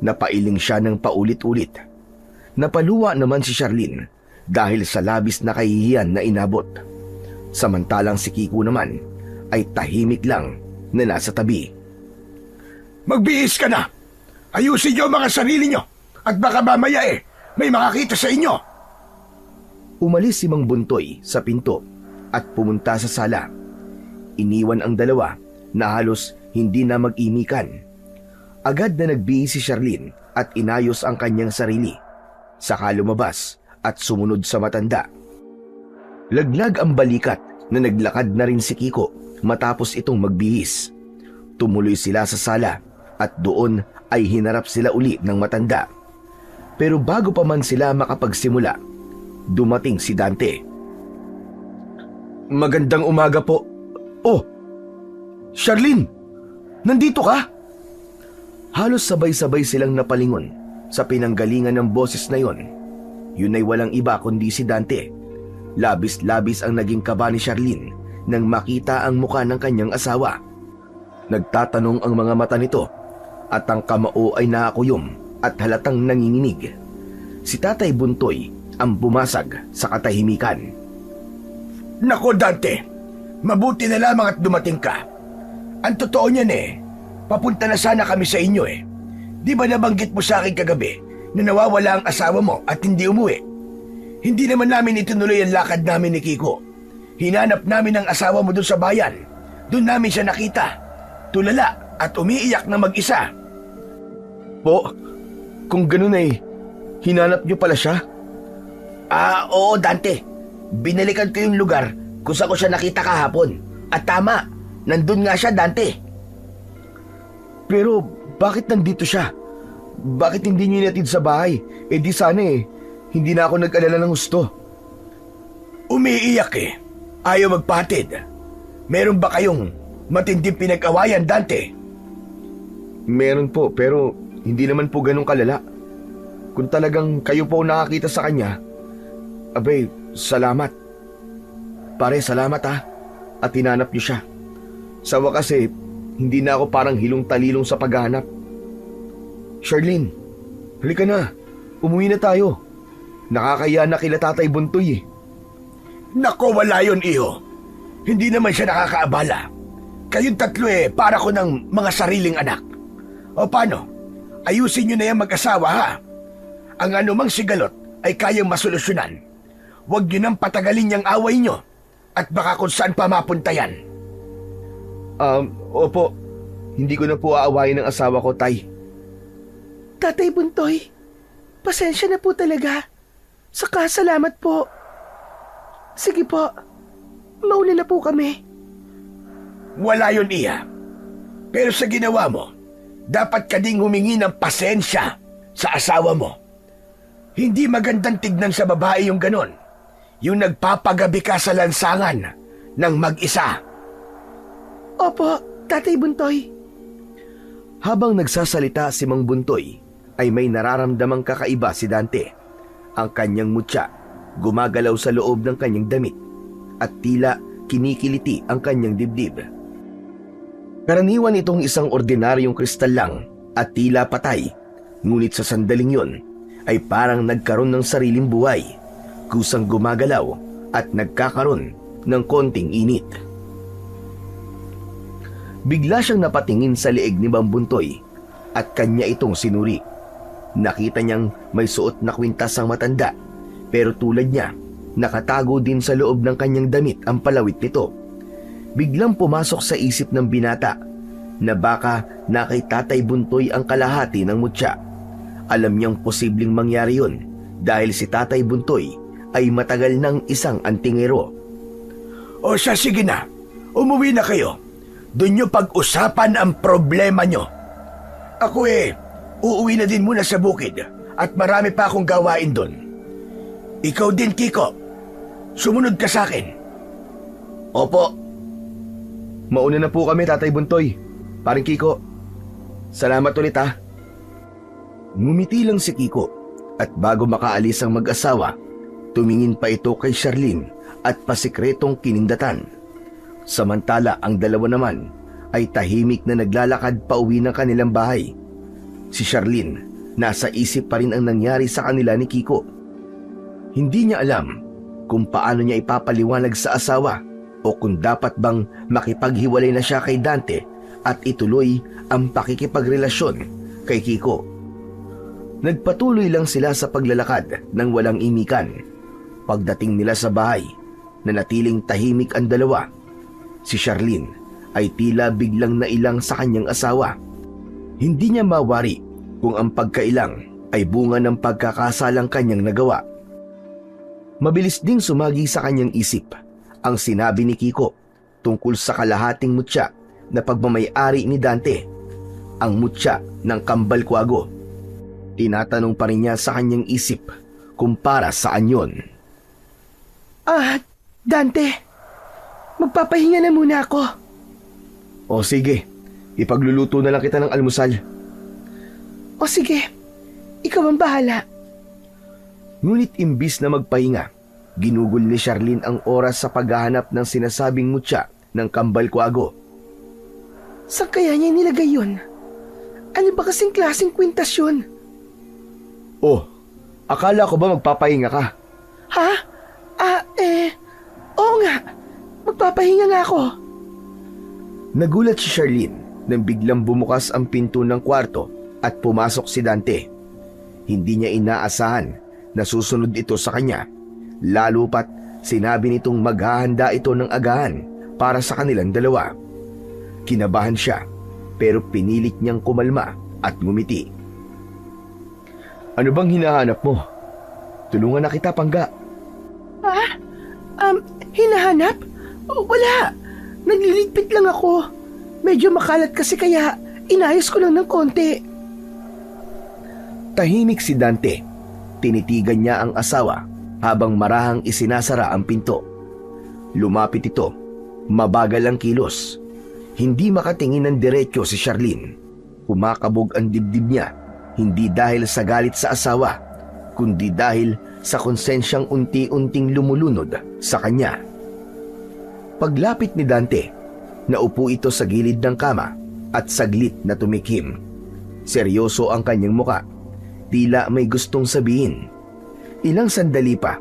Napailing siya ng paulit-ulit. Napaluwa naman si Charlene dahil sa labis na kahihiyan na inabot. Samantalang si Kiko naman ay tahimik lang na nasa tabi. Magbihis ka na! Ayusin niyo ang mga sarili niyo! At baka mamaya may makakita sa inyo! Umalis si Mang Buntoy sa pinto at pumunta sa sala. Iniwan ang dalawa na halos hindi na mag-imikan. Agad na nagbihis si Charlene at inayos ang kanyang sarili. Saka lumabas at sumunod sa matanda. Laglag ang balikat na naglakad na rin si Kiko matapos itong magbihis. Tumuloy sila sa sala at doon ay hinarap sila uli ng matanda. Pero bago pa man sila makapagsimula, dumating si Dante. Magandang umaga po. Oh, Charlene, nandito ka? Halos sabay-sabay silang napalingon sa pinanggalingan ng boses na yon. Yun ay walang iba kundi si Dante. Labis-labis ang naging kaba ni Charlene nang makita ang muka ng kanyang asawa. Nagtatanong ang mga mata nito at ang kamao ay nakakuyom at halatang nanginginig. Si Tatay Buntoy ang bumasag sa katahimikan. Nako Dante, mabuti na lamang at dumating ka. Ang totoo niyan papunta na sana kami sa inyo Di ba nabanggit mo sa akin kagabi na nawawala ang asawa mo at hindi umuwi? Hindi naman namin itinuloy ang lakad namin ni Kiko. Hinanap namin ang asawa mo doon sa bayan. Doon namin siya nakita. Tulala at umiiyak na mag-isa. Po, kung ganun hinanap niyo pala siya? Oo Dante. Binalikan ko yung lugar kung saan ko siya nakita kahapon. At tama, nandun nga siya Dante. Pero bakit nandito siya? Bakit hindi niyo inatid sa bahay? Di sana hindi na ako nag-alala ng gusto. Umiiyak Ayaw magpatid. Meron ba kayong matinding pinag-awayan, Dante? Meron po, pero hindi naman po ganun kalala. Kung talagang kayo po nakakita sa kanya, abay, salamat. Pare, salamat at hinanap niyo siya. Sa wakas hindi na ako parang hilong-talilong sa paghahanap. Charlene, halika na. Umuwi na tayo. Nakakaya na kila Tatay Buntoy Nako, wala yun, iho. Hindi naman siya nakakaabala. Kayong tatlo para ko ng mga sariling anak. O paano? Ayusin nyo na yung mag-asawa, ha? Ang anumang sigalot ay kayang masolusyonan. Huwag nyo nang patagalin yung away nyo at baka kung saan pa mapunta yan. Opo. Hindi ko na po aawayin ng asawa ko, Tay. Tatay Buntoy, pasensya na po talaga. Saka salamat po. Sige po, mauna na po kami. Wala yun, Iya. Pero sa ginawa mo, dapat ka ding humingi ng pasensya sa asawa mo. Hindi magandang tignan sa babae yung ganon. Yung nagpapagabi ka sa lansangan ng mag-isa. Opo, Tatay Buntoy. Habang nagsasalita si Mang Buntoy, ay may nararamdamang kakaiba si Dante. Ang kanyang mutya gumagalaw sa loob ng kanyang damit at tila kinikiliti ang kanyang dibdib. Karaniwan itong isang ordinaryong kristal lang at tila patay, ngunit sa sandaling yon ay parang nagkaroon ng sariling buhay, kusang gumagalaw at nagkakaroon ng konting init. Bigla siyang napatingin sa leeg ni Mang Buntoy at kanya itong sinuri. Nakita niyang may suot na kwintas ang matanda, pero tulad niya, nakatago din sa loob ng kanyang damit ang palawit nito. Biglang pumasok sa isip ng binata na baka na kay Tatay Buntoy ang kalahati ng mutya. Alam niyang posibleng mangyari yun dahil si Tatay Buntoy ay matagal ng isang antingero. O siya, sige na. Umuwi na kayo. Doon nyo pag-usapan ang problema nyo. Ako uuwi na din muna sa bukid at marami pa akong gawain doon. Ikaw din, Kiko. Sumunod ka sa akin. Opo. Mauna na po kami, Tatay Buntoy. Paring Kiko. Salamat ulit, ha. Ngumiti lang si Kiko at bago makaalis ang mag-asawa, tumingin pa ito kay Charlene at pasikretong kinindatan. Samantala ang dalawa naman ay tahimik na naglalakad pauwi ng kanilang bahay. Si Charlene, nasa isip pa rin ang nangyari sa kanila ni Kiko. Hindi niya alam kung paano niya ipapaliwanag sa asawa o kung dapat bang makipaghiwalay na siya kay Dante at ituloy ang pakikipagrelasyon kay Kiko. Nagpatuloy lang sila sa paglalakad nang walang imikan. Pagdating nila sa bahay, nanatiling tahimik ang dalawa. Si Charlene ay tila biglang nailang sa kanyang asawa. Hindi niya mawari kung ang pagkailang ay bunga ng pagkakasalang kanyang nagawa. Mabilis ding sumagi sa kanyang isip ang sinabi ni Kiko tungkol sa kalahating mutya na pagmamay-ari ni Dante, ang mutya ng Kambal Kuago. Tinatanong pa rin niya sa kanyang isip kung para saan yon. Dante, magpapahinga na muna ako. O sige, ipagluluto na lang kita ng almusal. O sige, ikaw ang bahala. Ngunit imbis na magpahinga, ginugol ni Charlene ang oras sa paghahanap ng sinasabing mutya ng Kambal Kuago. Saan kaya niya nilagay yun? Ano ba kasing klaseng kwintas yun? Oh, akala ko ba magpapahinga ka? Ha? Oo nga. Magpapahinga nga ako. Nagulat si Charlene nang biglang bumukas ang pinto ng kwarto at pumasok si Dante. Hindi niya inaasahan na susunod ito sa kanya, lalo pat sinabi nitong maghahanda ito ng agahan para sa kanilang dalawa. Kinabahan siya pero pinilit niyang kumalma at ngumiti. Ano bang hinahanap mo? Tulungan na kita, Pangga. Hinahanap? Wala. Nagliligpit lang ako. Medyo makalat kasi kaya inayos ko lang ng konti. Tahimik si Dante. Tinitigan niya ang asawa habang marahang isinasara ang pinto. Lumapit ito. Mabagal ang kilos. Hindi makatingin ng diretsyo si Charlene. Kumakabog ang dibdib niya, hindi dahil sa galit sa asawa, kundi dahil sa konsensyang unti-unting lumulunod sa kanya. Paglapit ni Dante, naupo ito sa gilid ng kama at saglit na tumikim. Seryoso ang kanyang muka, tila may gustong sabihin. Ilang sandali pa,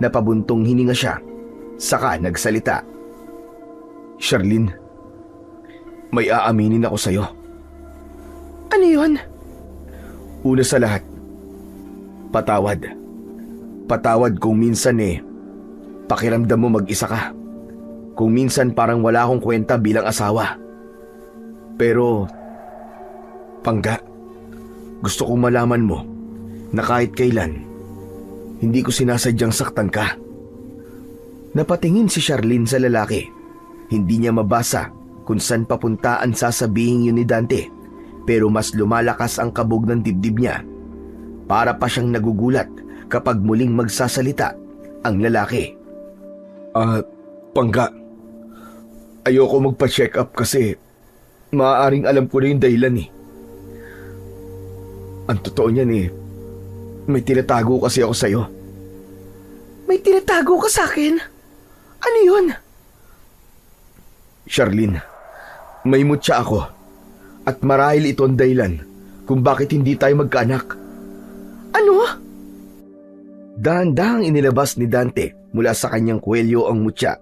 napabuntong hininga siya, saka nagsalita. Charlene, may aaminin ako sa'yo. Ano yun? Una sa lahat, patawad. Patawad kung minsan pakiramdam mo mag-isa ka. Kung minsan parang wala akong kwenta bilang asawa. Pero, Pangga, gusto kong malaman mo na kahit kailan, hindi ko sinasadyang saktan ka. Napatingin si Charlene sa lalaki. Hindi niya mabasa kung saan papunta ang sasabihin yun ni Dante, pero mas lumalakas ang kabog ng dibdib niya. Para pa siyang nagugulat kapag muling magsasalita ang lalaki. Pangga, ayoko magpa-check up kasi maaaring alam ko na yung dahilan Ang totoo niyan may tinatago kasi ako sa'yo. May tinatago ka sa akin? Ano yun? Charlene, may mutya ako at marahil ito ang dahilan kung bakit hindi tayo magkaanak. Ano? Dahan-dahang inilabas ni Dante mula sa kanyang kwelyo ang mutya.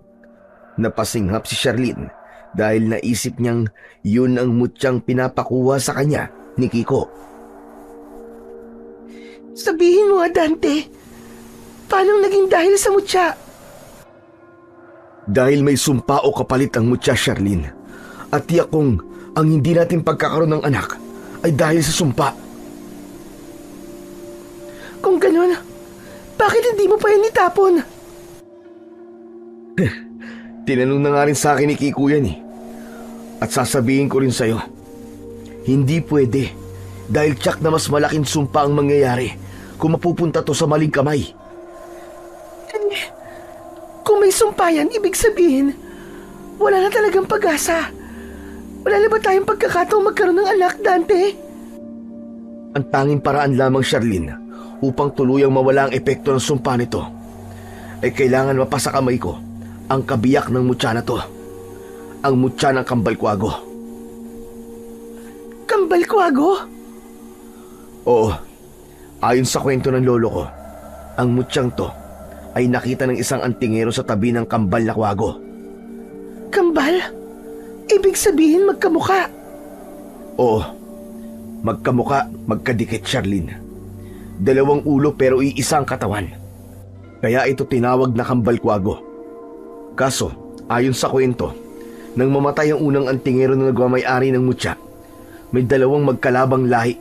Napasinghap si Charlene dahil naisip niyang yun ang mutyang pinapakuha sa kanya ni Kiko. Sabihin mo nga, Dante. Paano naging dahil sa mutya? Dahil may sumpa o kapalit ang mutya, Charlene. At tiyak kong ang hindi natin pagkakaroon ng anak ay dahil sa sumpa. Kung ganun, bakit hindi mo pa yan itapon? Tinanong na nga rin sa akin ni Kiko yan At sasabihin ko rin sa'yo, hindi pwede dahil tiyak na mas malaking sumpa ang mangyayari kung mapupunta to sa maling kamay. Kung may sumpa yan, ibig sabihin, wala na talagang pag-asa. Wala na ba tayong pagkakataong magkaroon ng anak, Dante? Ang tanging paraan lamang, Charlene, upang tuluyang mawala ang epekto ng sumpa nito, ay kailangan mapasa kamay ko ang kabiyak ng mutya na to. Ang mutya ng Kambalquago. Kambalquago? Oo. Ayon sa kwento ng lolo ko, ang mutyang to ay nakita ng isang antingero sa tabi ng kambal na kwago. Kambal? Ibig sabihin magkamuka? Oo. Magkamuka, magkadikit, Charlene. Dalawang ulo pero iisang katawan. Kaya ito tinawag na Kambalquago. Kaso, ayon sa kwento, nang mamatay ang unang antingero na nagmamay-ari ng mutya, may dalawang magkalabang lahi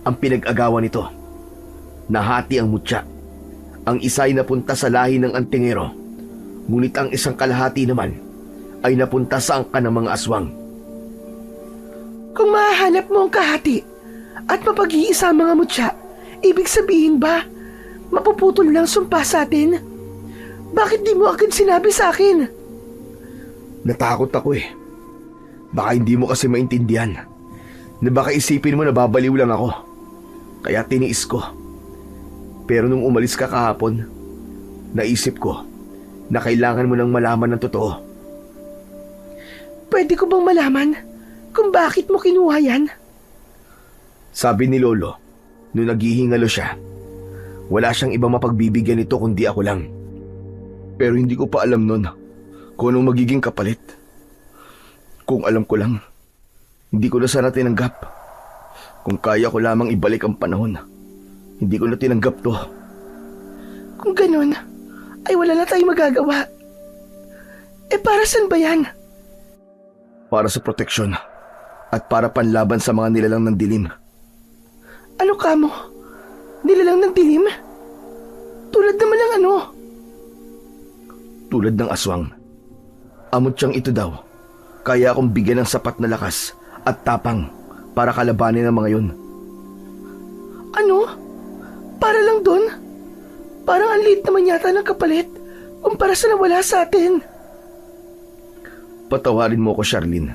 ang pinag-agawan nito. Nahati ang mutya. Ang isa ay napunta sa lahi ng antingero, ngunit ang isang kalahati naman ay napunta sa angkan ng mga aswang. Kung mahahanap mo ang kahati at mapag-iisa ang mga mutya, ibig sabihin ba, mapuputol lang sumpa sa atin? Bakit di mo agad sinabi sa akin? Natakot ako Baka hindi mo kasi maintindihan na baka isipin mo na babaliw lang ako. Kaya tiniis ko. Pero nung umalis ka kahapon, naisip ko na kailangan mo nang malaman ng totoo. Pwede ko bang malaman kung bakit mo kinuha yan? Sabi ni Lolo, nung naghihingalo siya, wala siyang ibang mapagbibigyan nito kundi ako lang. Pero hindi ko pa alam nun kung anong magiging kapalit. Kung alam ko lang, hindi ko na sana tinanggap. Kung kaya ko lamang ibalik ang panahon, hindi ko na tinanggap to. Kung ganun, ay wala na tayong magagawa. Para saan ba yan? Para sa proteksyon at para panlaban sa mga nilalang ng dilim. Ano ka mo? Nilalang ng dilim? Tulad naman ng ano? Tulad ng aswang. Amot siyang ito daw. Kaya akong bigyan ng sapat na lakas at tapang para kalabanin ang mga yun. Ano? Para lang doon? Parang ang liit naman yata ng kapalit kumpara sa nawala sa atin. Patawarin mo ko, Charlene.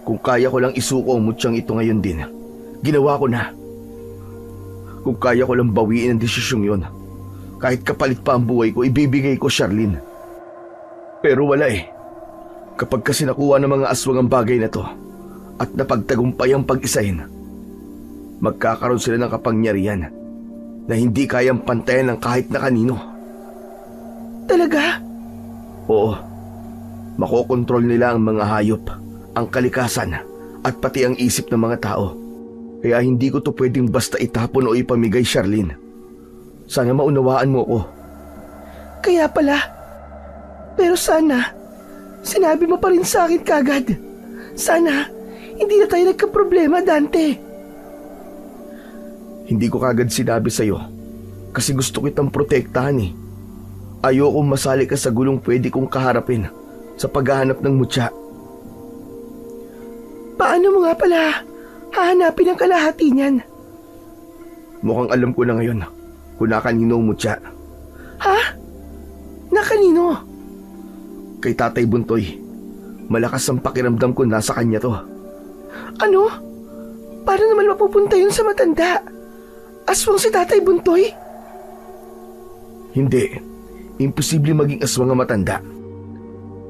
Kung kaya ko lang isuko ang mutyang ito ngayon din, ginawa ko na. Kung kaya ko lang bawiin ang desisyong yun, kahit kapalit pa ang buhay ko, ibibigay ko, Charlene. Pero wala eh. Kapag kasi nakuha ng mga aswang ang bagay na to at napagtagumpay ang pag-isahin, magkakaroon sila ng kapangyarihan na hindi kayang pantayan ng kahit na kanino. Talaga? Oo. Makokontrol nila ang mga hayop, ang kalikasan at pati ang isip ng mga tao. Kaya hindi ko to pwedeng basta itapon o ipamigay, Charlene. Sana maunawaan mo ko. Kaya pala. Pero sana, sinabi mo pa rin sa akin kagad. Sana, hindi na tayo nagka-problema, Dante. Hindi ko kagad sinabi sa'yo kasi gusto kitang protektahan eh. Ayokong masali ka sa gulong pwede kong kaharapin sa paghahanap ng mutya. Paano mo nga pala hahanapin ang kalahati niyan? Mukhang alam ko na ngayon kung na kanino ang mutya. Ha? Na kanino? Kay Tatay Buntoy. Malakas ang pakiramdam ko nasa kanya to. Ano? Paano naman mapupunta yun sa matanda? Aswang si Tatay Buntoy? Hindi. Imposible maging aswang ang matanda.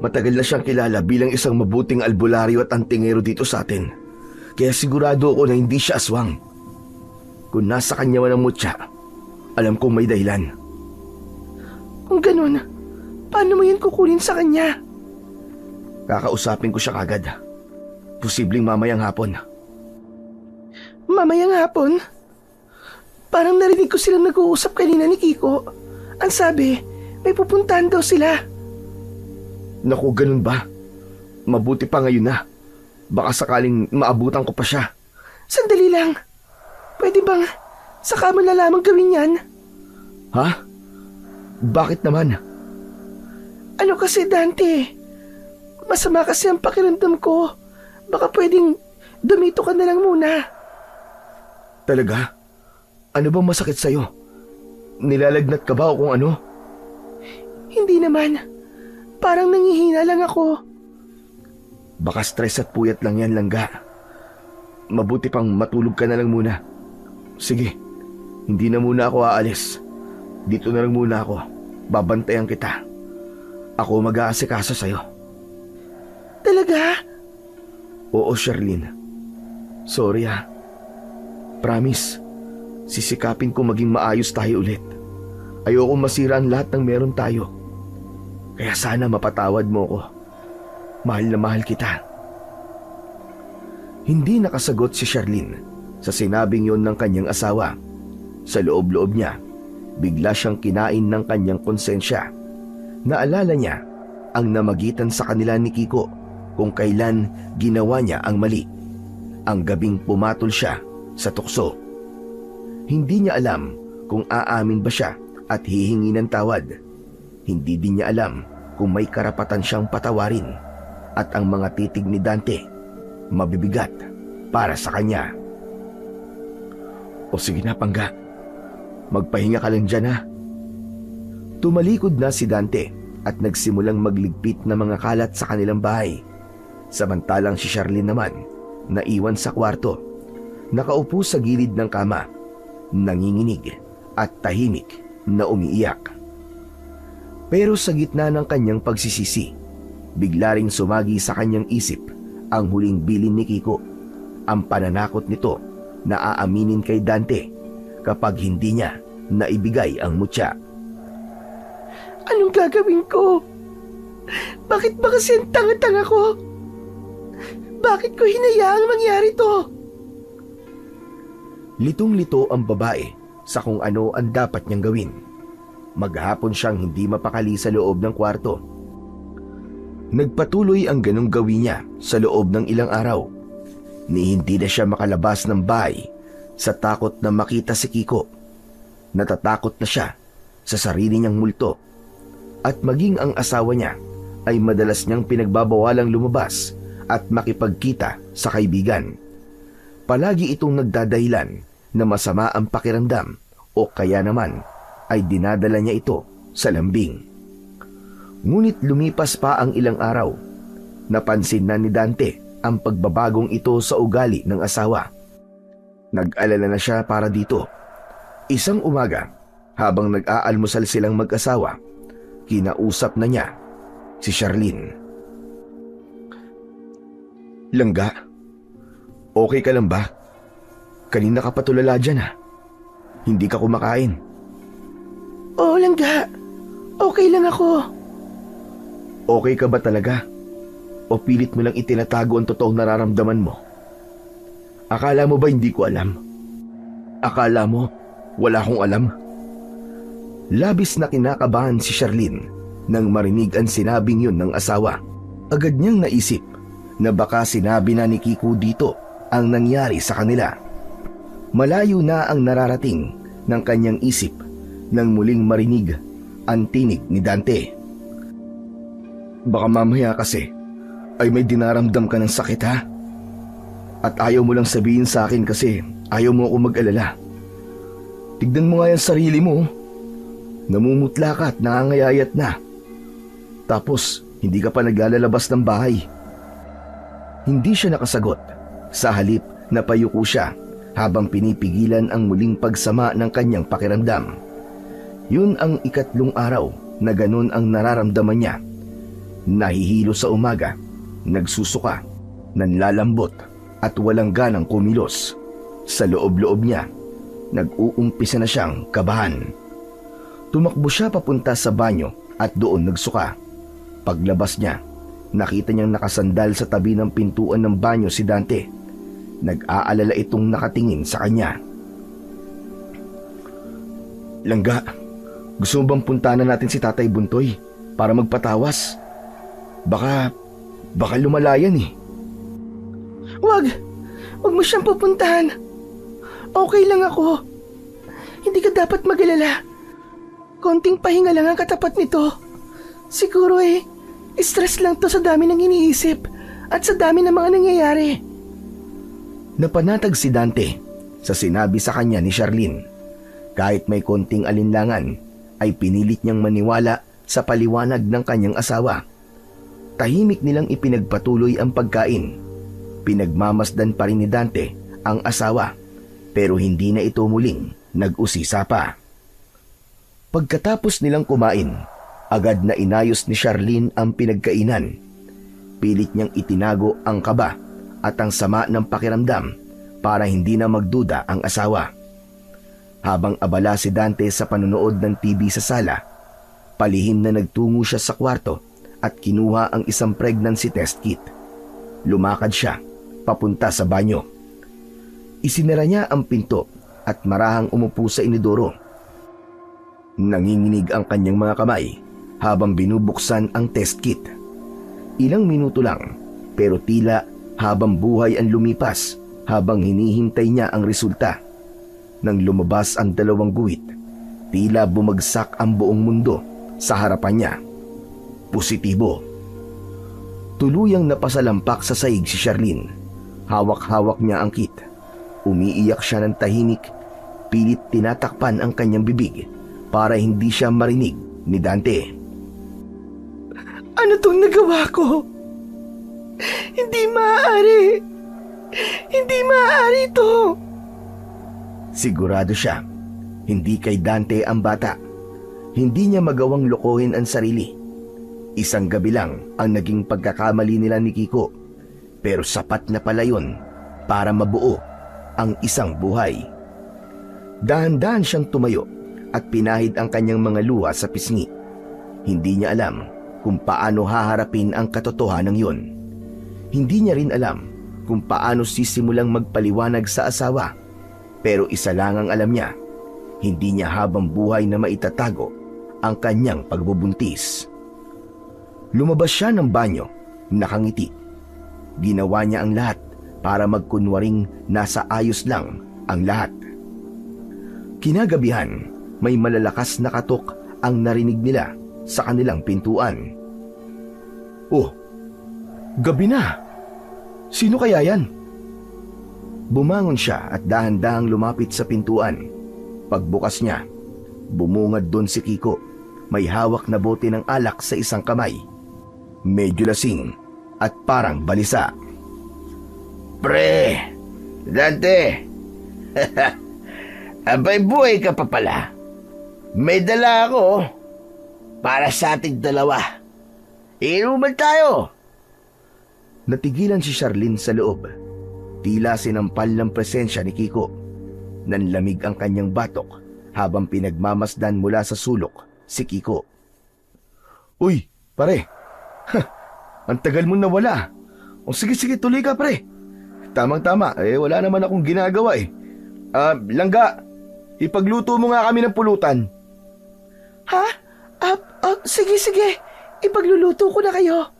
Matagal na siyang kilala bilang isang mabuting albularyo at antingero dito sa atin. Kaya sigurado ako na hindi siya aswang. Kung nasa kanya man ang mutya, alam kong may dahilan. Kung ganun, paano mo yan kukunin sa kanya? Kakausapin ko siya kagad. Posibleng mamayang hapon. Mamayang hapon? Parang narinig ko silang nag-uusap kanina ni Kiko. Ang sabi, may pupuntahan daw sila. Naku, ganun ba? Mabuti pa ngayon na. Baka sakaling maabutan ko pa siya. Sandali lang. Pwede bang saka mo na lamang gawin yan? Ha? Bakit naman? Ano kasi, Dante? Masama kasi ang pakiramdam ko. Baka pwedeng dumito ka na lang muna. Talaga? Ano bang masakit sa'yo? Nilalagnat ka ba o kung ano? Hindi naman. Parang nangihina lang ako. Baka stress at puyat lang yan, Langga. Mabuti pang matulog ka na lang muna. Sige, hindi na muna ako aalis. Dito na lang muna ako. Babantayan kita. Ako mag-aasikaso sa'yo. Talaga? Oo, Charlene. Sorry ha. Promise, sisikapin ko maging maayos tayo ulit. Ayoko masira ang lahat ng meron tayo. Kaya sana mapatawad mo ko. Mahal na mahal kita. Hindi nakasagot si Charlene sa sinabing yon ng kanyang asawa. Sa loob-loob niya, bigla siyang kinain ng kanyang konsensya. Naalala niya ang namagitan sa kanila ni Kiko kung kailan ginawa niya ang mali. Ang gabing pumatol siya sa tukso. Hindi niya alam kung aamin ba siya at hihingi ng tawad. Hindi din niya alam kung may karapatan siyang patawarin at ang mga titig ni Dante mabibigat para sa kanya. O sige na, Pangga. Magpahinga ka lang dyan ha. Tumalikod na si Dante at nagsimulang magligpit ng mga kalat sa kanilang bahay. Samantalang si Charlene naman naiwan sa kwarto. Nakaupo sa gilid ng kama, nanginginig at tahimik na umiiyak. Pero sa gitna ng kanyang pagsisisi, bigla ring sumagi sa kanyang isip ang huling bilin ni Kiko, ang pananakot nito na aaminin kay Dante kapag hindi niya naibigay ang mutya. Anong gagawin ko? Bakit ba kasi ang tanga-tanga ko? Bakit ko hinayaang mangyari to? Litong-lito ang babae sa kung ano ang dapat niyang gawin. Maghapon siyang hindi mapakali sa loob ng kwarto. Nagpatuloy ang ganong gawin niya sa loob ng ilang araw. Ni hindi na siya makalabas ng bahay sa takot na makita si Kiko. Natatakot na siya sa sarili niyang multo. At maging ang asawa niya ay madalas niyang pinagbabawalang lumabas at makipagkita sa kaibigan. Palagi itong nagdadahilan na masama ang pakiramdam o kaya naman ay dinadala niya ito sa lambing. Ngunit lumipas pa ang ilang araw. Napansin na ni Dante ang pagbabagong ito sa ugali ng asawa. Nag-alala na siya para dito. Isang umaga, habang nag-aalmusal silang mag-asawa, kinausap na niya si Charlene. Langga, okay ka lang ba? Kanina ka pa tulala dyan ha. Hindi ka kumakain. Oo, Langga. Okay lang ako. Okay ka ba talaga? O pilit mo lang itinatago ang totoong nararamdaman mo? Akala mo ba hindi ko alam? Akala mo wala akong alam? Labis na kinakabahan si Charlene nang marinig ang sinabing yun ng asawa. Agad niyang naisip na baka sinabi na ni Kiko dito ang nangyari sa kanila. Malayo na ang nararating ng kanyang isip nang muling marinig ang tinig ni Dante. Baka mamaya kasi ay may dinaramdam ka ng sakit ha? At ayaw mo lang sabihin sa akin kasi ayaw mo ako mag-alala. Tignan mo nga yung sarili mo. Namumutla ka at nangangayayat na. Tapos hindi ka pa naglalabas ng bahay. Hindi siya nakasagot. Sa halip napayuko siya habang pinipigilan ang muling pagsama ng kanyang pakiramdam. Yun ang ikatlong araw na ganun ang nararamdaman niya. Nahihilo sa umaga, nagsusuka, nanlalambot at walang ganang kumilos. Sa loob-loob niya, nag-uumpisa na siyang kabahan. Tumakbo siya papunta sa banyo at doon nagsuka. Paglabas niya, nakita niyang nakasandal sa tabi ng pintuan ng banyo si Dante. Nag-aalala itong nakatingin sa kanya. Langga, gusto mo bang puntahan natin si Tatay Buntoy para magpatawas? Baka lumala yan eh. Wag mo siyang pupuntahan. Okay lang ako. Hindi ka dapat mag-alala. Konting pahinga lang ang katapat nito. Siguro stress lang to sa dami ng iniisip at sa dami ng mga nangyayari. Napanatag si Dante sa sinabi sa kanya ni Charlene. Kahit may konting alinlangan, ay pinilit niyang maniwala sa paliwanag ng kanyang asawa. Tahimik nilang ipinagpatuloy ang pagkain. Pinagmamasdan pa rin ni Dante ang asawa, pero hindi na ito muling nag-usisa pa. Pagkatapos nilang kumain, agad na inayos ni Charlene ang pinagkainan. Pilit niyang itinago ang kaba at ang sama ng pakiramdam para hindi na magduda ang asawa. Habang abala si Dante sa panonood ng TV sa sala, palihim na nagtungo siya sa kwarto at kinuha ang isang pregnancy test kit. Lumakad siya papunta sa banyo. Isinara niya ang pinto at marahang umupo sa inidoro. Nanginginig ang kanyang mga kamay habang binubuksan ang test kit. Ilang minuto lang, pero tila habang buhay ang lumipas habang hinihintay niya ang resulta. Nang lumabas ang dalawang guhit, tila bumagsak ang buong mundo sa harapan niya. Positibo. Tuluyang napasalampak sa sahig si Charlene. Hawak-hawak niya ang kit. Umiiyak siya ng tahimik, pilit tinatakpan ang kanyang bibig para hindi siya marinig ni Dante. Ano tong nagawa ko? Hindi maaari. Hindi maaari ito. Sigurado siya, hindi kay Dante ang bata. Hindi niya magawang lokohin ang sarili. Isang gabi lang ang naging pagkakamali nila ni Kiko. Pero sapat na pala yun para mabuo ang isang buhay. Dahan-dahan siyang tumayo at pinahid ang kanyang mga luha sa pisngi. Hindi niya alam kung paano haharapin ang katotohanan yon. Hindi niya rin alam kung paano sisimulang magpaliwanag sa asawa. Pero isa lang ang alam niya, hindi niya habang buhay na maitatago ang kanyang pagbubuntis. Lumabas siya ng banyo, nakangiti. Ginawa niya ang lahat para magkunwaring nasa ayos lang ang lahat. Kinagabihan, may malalakas na katok ang narinig nila sa kanilang pintuan. Oh, gabi na. Sino kaya yan? Bumangon siya at dahan-dahang lumapit sa pintuan. Pagbukas niya, bumungad doon si Kiko. May hawak na bote ng alak sa isang kamay. Medyo lasing at parang balisa. Pre, Dante, abay buhay ka pa pala. May dala ako para sa ating dalawa. Inuman tayo. Natigilan si Charlene sa loob. Tila sinampal ng presensya ni Kiko. Nanlamig ang kanyang batok habang pinagmamasdan mula sa sulok si Kiko. Uy, pare. Ang tagal mo nawala. O sige, tuloy ka, pre. Tamang-tama, wala naman akong ginagawa eh. Langga, ipagluto mo nga kami ng pulutan. Ha? Sige. Ipagluluto ko na kayo.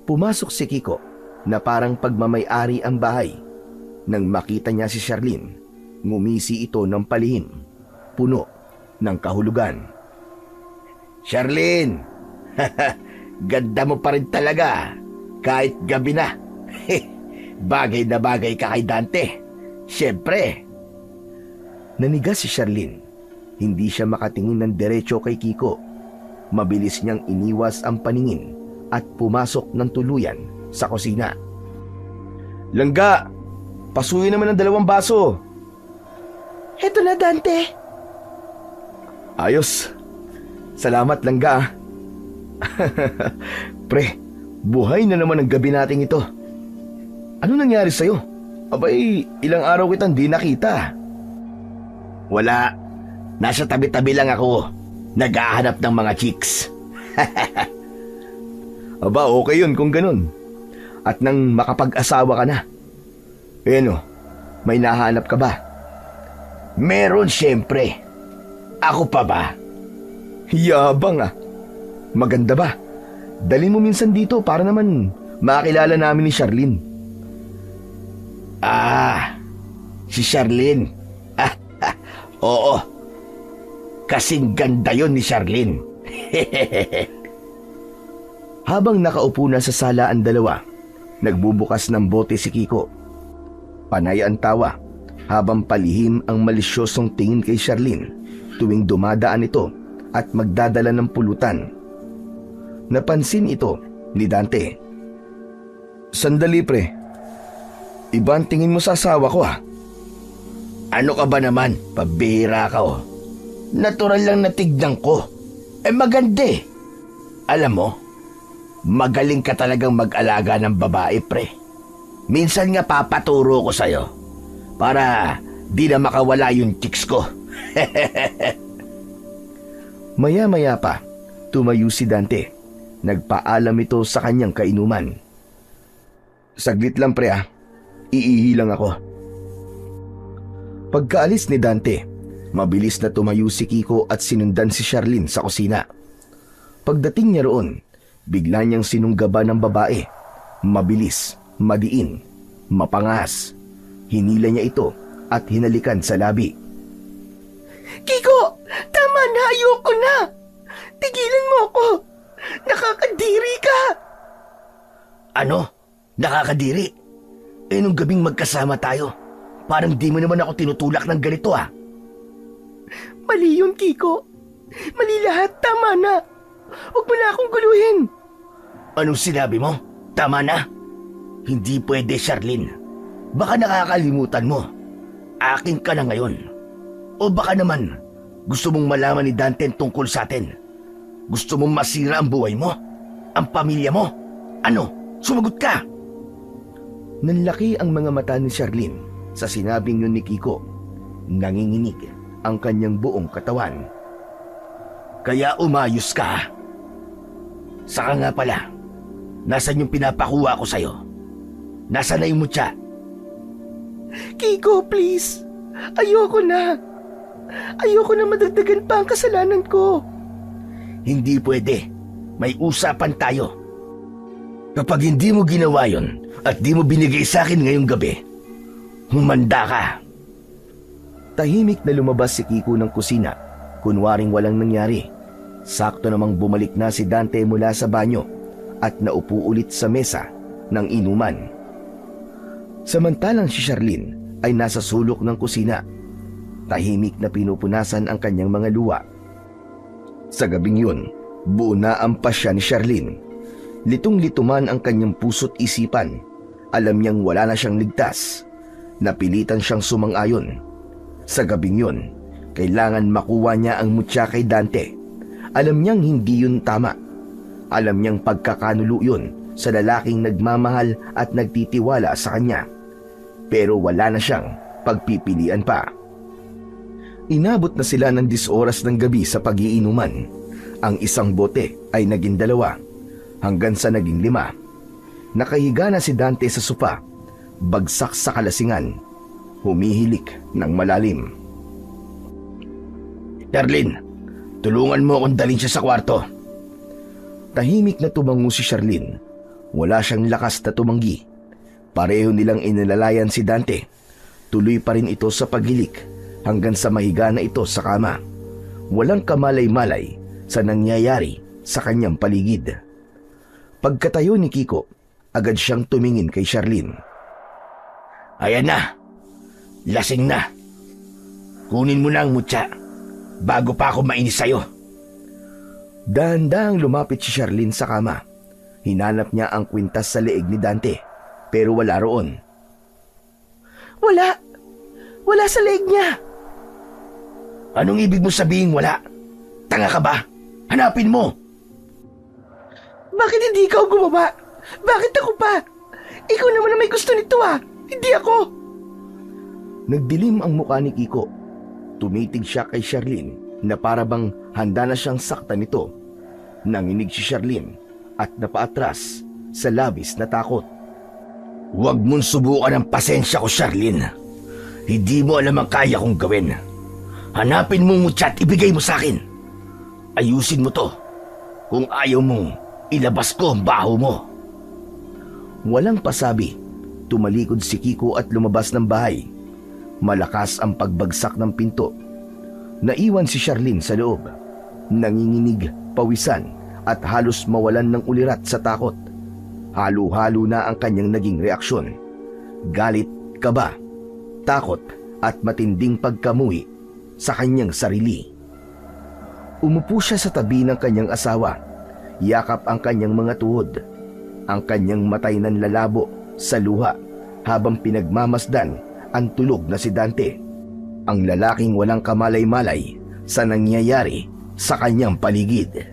Pumasok si Kiko na parang pagmamay-ari ang bahay. Nang makita niya si Charlene, ngumisi ito ng palihim, puno ng kahulugan. Charlene, ganda mo pa rin talaga kahit gabi na. Bagay na bagay ka kay Dante. Siyempre. Nanigas si Charlene. Hindi siya makatingin ng diretso kay Kiko. Mabilis niyang iniwas ang paningin at pumasok ng tuluyan sa kusina. Langga, pasuyin naman ng 2 baso. Heto na, Dante. Ayos. Salamat, Langga. Pre, buhay na naman ang gabi nating ito. Ano nangyari sa'yo? Abay, ilang araw kitang di nakita. Wala. Nasa tabi-tabi lang ako. Naghahanap ng mga chicks. Aba, okay yun kung ganun. At nang makapag-asawa ka na. May nahanap ka ba? Meron siyempre. Ako pa ba? Yabang ah. Maganda ba? Dali mo minsan dito para naman makilala namin ni Charlene. Si Charlene. Oo. Kasing ganda yon ni Charlene. Habang nakaupo na sa sala ang dalawa, nagbubukas ng bote si Kiko. Panay ang tawa habang palihim ang malisyosong tingin kay Charlene tuwing dumadaan ito at magdadala ng pulutan. Napansin ito ni Dante. Sandali, pre. Iba ang tingin mo sa asawa ko ah. Ano ka ba naman? Pabihira ka oh. Natural lang na tignan ko. Maganda eh. Alam mo, magaling ka talagang mag-alaga ng babae, pre. Minsan nga papaturo ko sa'yo para di na makawala yung chicks ko. Maya-maya pa, tumayo si Dante. Nagpaalam ito sa kanyang kainuman. Saglit lang, pre ah. Iihi lang ako. Pagkaalis ni Dante, mabilis na tumayo si Kiko at sinundan si Charlene sa kusina. Pagdating niya roon, bigla niyang sinunggaban ng babae. Mabilis, madiin, mapangas. Hinila niya ito at hinalikan sa labi. Kiko, tama na, ayoko na. Tigilan mo ako. Nakakadiri ka. Ano? Nakakadiri? Nung gabing magkasama tayo, parang di mo naman ako tinutulak ng ganito ah. Mali yun, Kiko. Mali lahat, tama na. Huwag mo na akong guluhin. Anong sinabi mo? Tama na? Hindi pwede, Charlene. Baka nakakalimutan mo. Akin ka na ngayon. O baka naman, gusto mong malaman ni Dante tungkol sa atin. Gusto mong masira ang buhay mo? Ang pamilya mo? Ano? Sumagot ka! Nanlaki ang mga mata ni Charlene sa sinabing yun ni Kiko. Nanginginig ang kanyang buong katawan. Kaya umayos ka. Saka nga pala, nasan yung pinapakuha ko sa'yo? Nasaan na yung mutya? Kiko, please. Ayoko na. Ayoko na madagdagan pa ang kasalanan ko. Hindi pwede. May usapan tayo. Kapag hindi mo ginawa yon at di mo binigay sa akin ngayong gabi, humanda ka. Tahimik na lumabas si Kiko ng kusina, kunwaring walang nangyari. Sakto namang bumalik na si Dante mula sa banyo at naupo ulit sa mesa ng inuman. Samantalang si Charlene ay nasa sulok ng kusina. Tahimik na pinupunasan ang kanyang mga luha. Sa gabing yun, buo na ang pasya ni Charlene. Litong-lito man ang kanyang puso't isipan. Alam niyang wala na siyang ligtas. Napilitan siyang sumang-ayon. Sa gabing yun, kailangan makuha niya ang mutya kay Dante. Alam niyang hindi yun tama. Alam niyang pagkakanulo yun sa lalaking nagmamahal at nagtitiwala sa kanya. Pero wala na siyang pagpipilian pa. Inabot na sila ng 10 oras ng gabi sa pag-iinuman. Ang isang bote ay naging 2 hanggang sa naging 5. Nakahiga na si Dante sa sofa, bagsak sa kalasingan, humihilik ng malalim. Charlene, tulungan mo akong dalhin siya sa kwarto. Tahimik na tumango si Charlene. Wala siyang lakas na tumanggi. Pareho nilang inilalayan si Dante. Tuloy pa rin ito sa paghilik hanggang sa mahiga na ito sa kama. Walang kamalay-malay sa nangyayari sa kanyang paligid. Pagkatayo ni Kiko, agad siyang tumingin kay Charlene. Ayan na. Lasing na. Kunin mo na ang mutya bago pa ako mainis sa'yo. Dahan-dahang lumapit si Charlene sa kama. Hinanap niya ang kwintas sa leeg ni Dante, pero wala roon. Wala. Wala sa leeg niya. Anong ibig mo sabihin wala? Tanga ka ba? Hanapin mo! Bakit hindi ikaw gumawa? Bakit ako pa? Ikaw naman ang may gusto nito hindi ako. Nagdilim ang mukha ni Kiko. Tumitig siya kay Charlene na para bang handa na siyang saktan nito. Nanginig si Charlene at napaatras sa labis na takot. Huwag mong subukan ang pasensya ko, Charlene. Hindi mo alam ang kaya kong gawin. Hanapin mo mutya at ibigay mo sa akin. Ayusin mo to. Kung ayaw mong ilabas ko ang baho mo. Walang pasabi, tumalikod si Kiko at lumabas ng bahay. Malakas ang pagbagsak ng pinto. Naiwan si Charlene sa loob. Nanginginig, pawisan at halos mawalan ng ulirat sa takot. Halo-halo na ang kanyang naging reaksyon. Galit, kaba, takot at matinding pagkamuhi sa kanyang sarili. Umupo siya sa tabi ng kanyang asawa. Yakap ang kanyang mga tuhod. Ang kanyang matay nanlalabo sa luha habang pinagmamasdan ang tulog na si Dante. Ang lalaking walang kamalay-malay sa nangyayari sa kanyang paligid.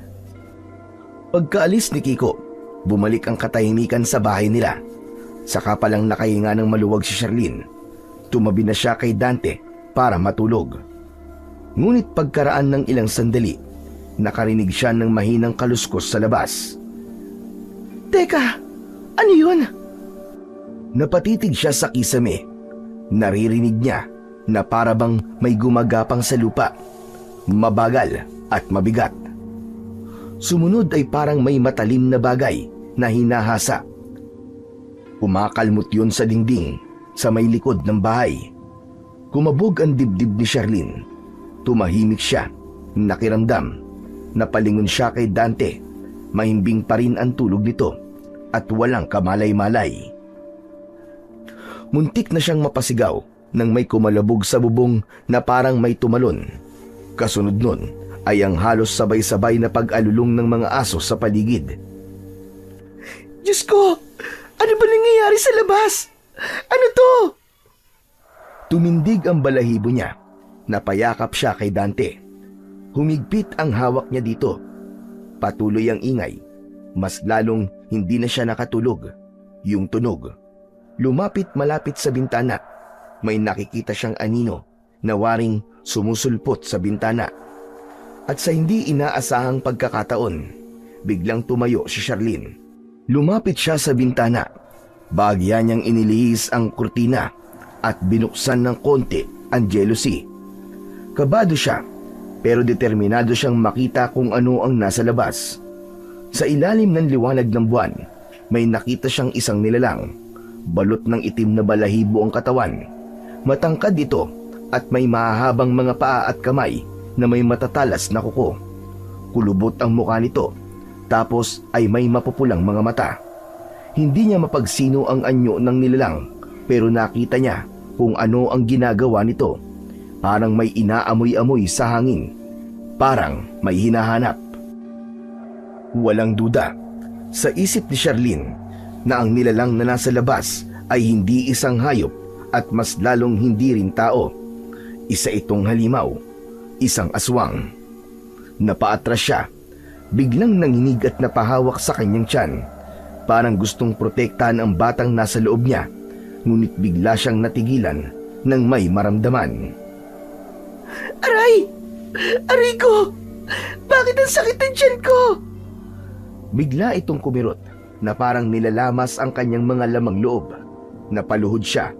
Pagkaalis ni Kiko, bumalik ang katahimikan sa bahay nila. Saka palang nakahinga ng maluwag si Charlene. Tumabi na siya kay Dante para matulog. Ngunit pagkaraan ng ilang sandali, nakarinig siya ng mahinang kaluskos sa labas. Teka, ano yun? Napatitig siya sa kisame. Naririnig niya na parabang may gumagapang sa lupa. Mabagal at mabigat. Sumunod ay parang may matalim na bagay na hinahasa. Kumakalmot yun sa dingding sa may likod ng bahay. Kumabog ang dibdib ni Charlene. Tumahimik siya, nakiramdam. Napalingon siya kay Dante. Mahimbing pa rin ang tulog nito at walang kamalay-malay. Muntik na siyang mapasigaw nang may kumalabog sa bubong na parang may tumalon. Kasunod nun ay ang halos sabay-sabay na pag-alulong ng mga aso sa paligid. Diyos ko! Ano ba nangyayari sa labas? Ano to? Tumindig ang balahibo niya. Napayakap siya kay Dante. Humigpit ang hawak niya dito. Patuloy ang ingay. Mas lalong Hindi na siya nakatulog. Yung tunog. Lumapit malapit sa bintana. May nakikita siyang anino na waring sumusulpot sa bintana. At sa hindi inaasahang pagkakataon, biglang tumayo si Charlene. Lumapit siya sa bintana. Bahagya niyang inilihis ang kurtina at binuksan ng konti ang jealousy. Kabado siya, pero determinado siyang makita kung ano ang nasa labas. Sa ilalim ng liwanag ng buwan, may nakita siyang isang nilalang. Balot ng itim na balahibo ang katawan. Matangkad ito at may mahahabang mga paa at kamay na may matatalas na kuko. Kulubot ang mukha nito, tapos ay may mapupulang mga mata. Hindi niya mapagsino ang anyo ng nilalang, pero nakita niya kung ano ang ginagawa nito. Parang may inaamoy-amoy sa hangin. Parang may hinahanap. Walang duda sa isip ni Charlene na ang nilalang na nasa labas ay hindi isang hayop at mas lalong hindi rin tao. Isa itong halimaw, isang aswang. Napaatras siya, biglang nanginig at napahawak sa kanyang tiyan. Parang gustong protektahan ang batang nasa loob niya, ngunit bigla siyang natigilan nang may maramdaman. Aray! Aray ko! Bakit ang sakit ng tiyan ko? Bigla itong kumirot na parang nilalamas ang kanyang mga lamang loob. Napaluhod siya,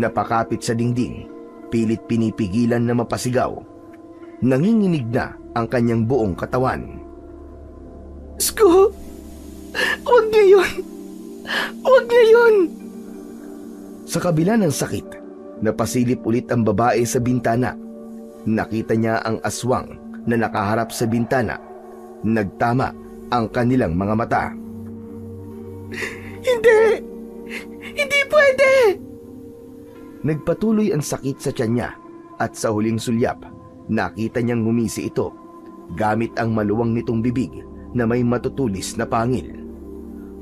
napakapit sa dingding, pilit pinipigilan na mapasigaw. Nanginginig na ang kanyang buong katawan. Sko! Huwag ngayon! Huwag ngayon! Sa kabila ng sakit, napasilip ulit ang babae sa bintana. Nakita niya ang aswang na nakaharap sa bintana. Nagtama ang kanilang mga mata. Hindi! Hindi pwede! Nagpatuloy ang sakit sa tiyan niya at sa huling sulyap, nakita niyang ngumisi ito gamit ang maluwang nitong bibig na may matutulis na pangil.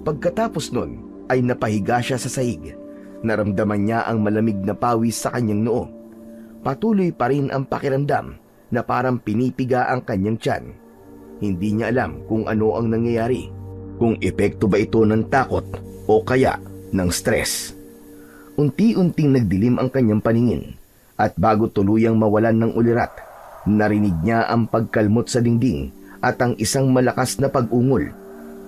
Pagkatapos nun ay napahiga siya sa sahig. Naramdaman niya ang malamig na pawis sa kanyang noo. Patuloy pa rin ang pakiramdam na parang pinipiga ang kanyang tiyan. Hindi niya alam kung ano ang nangyayari, kung epekto ba ito ng takot o kaya ng stress. Unti-unting nagdilim ang kanyang paningin at bago tuluyang mawalan ng ulirat, narinig niya ang pagkalmot sa dingding at ang isang malakas na pag-ungol,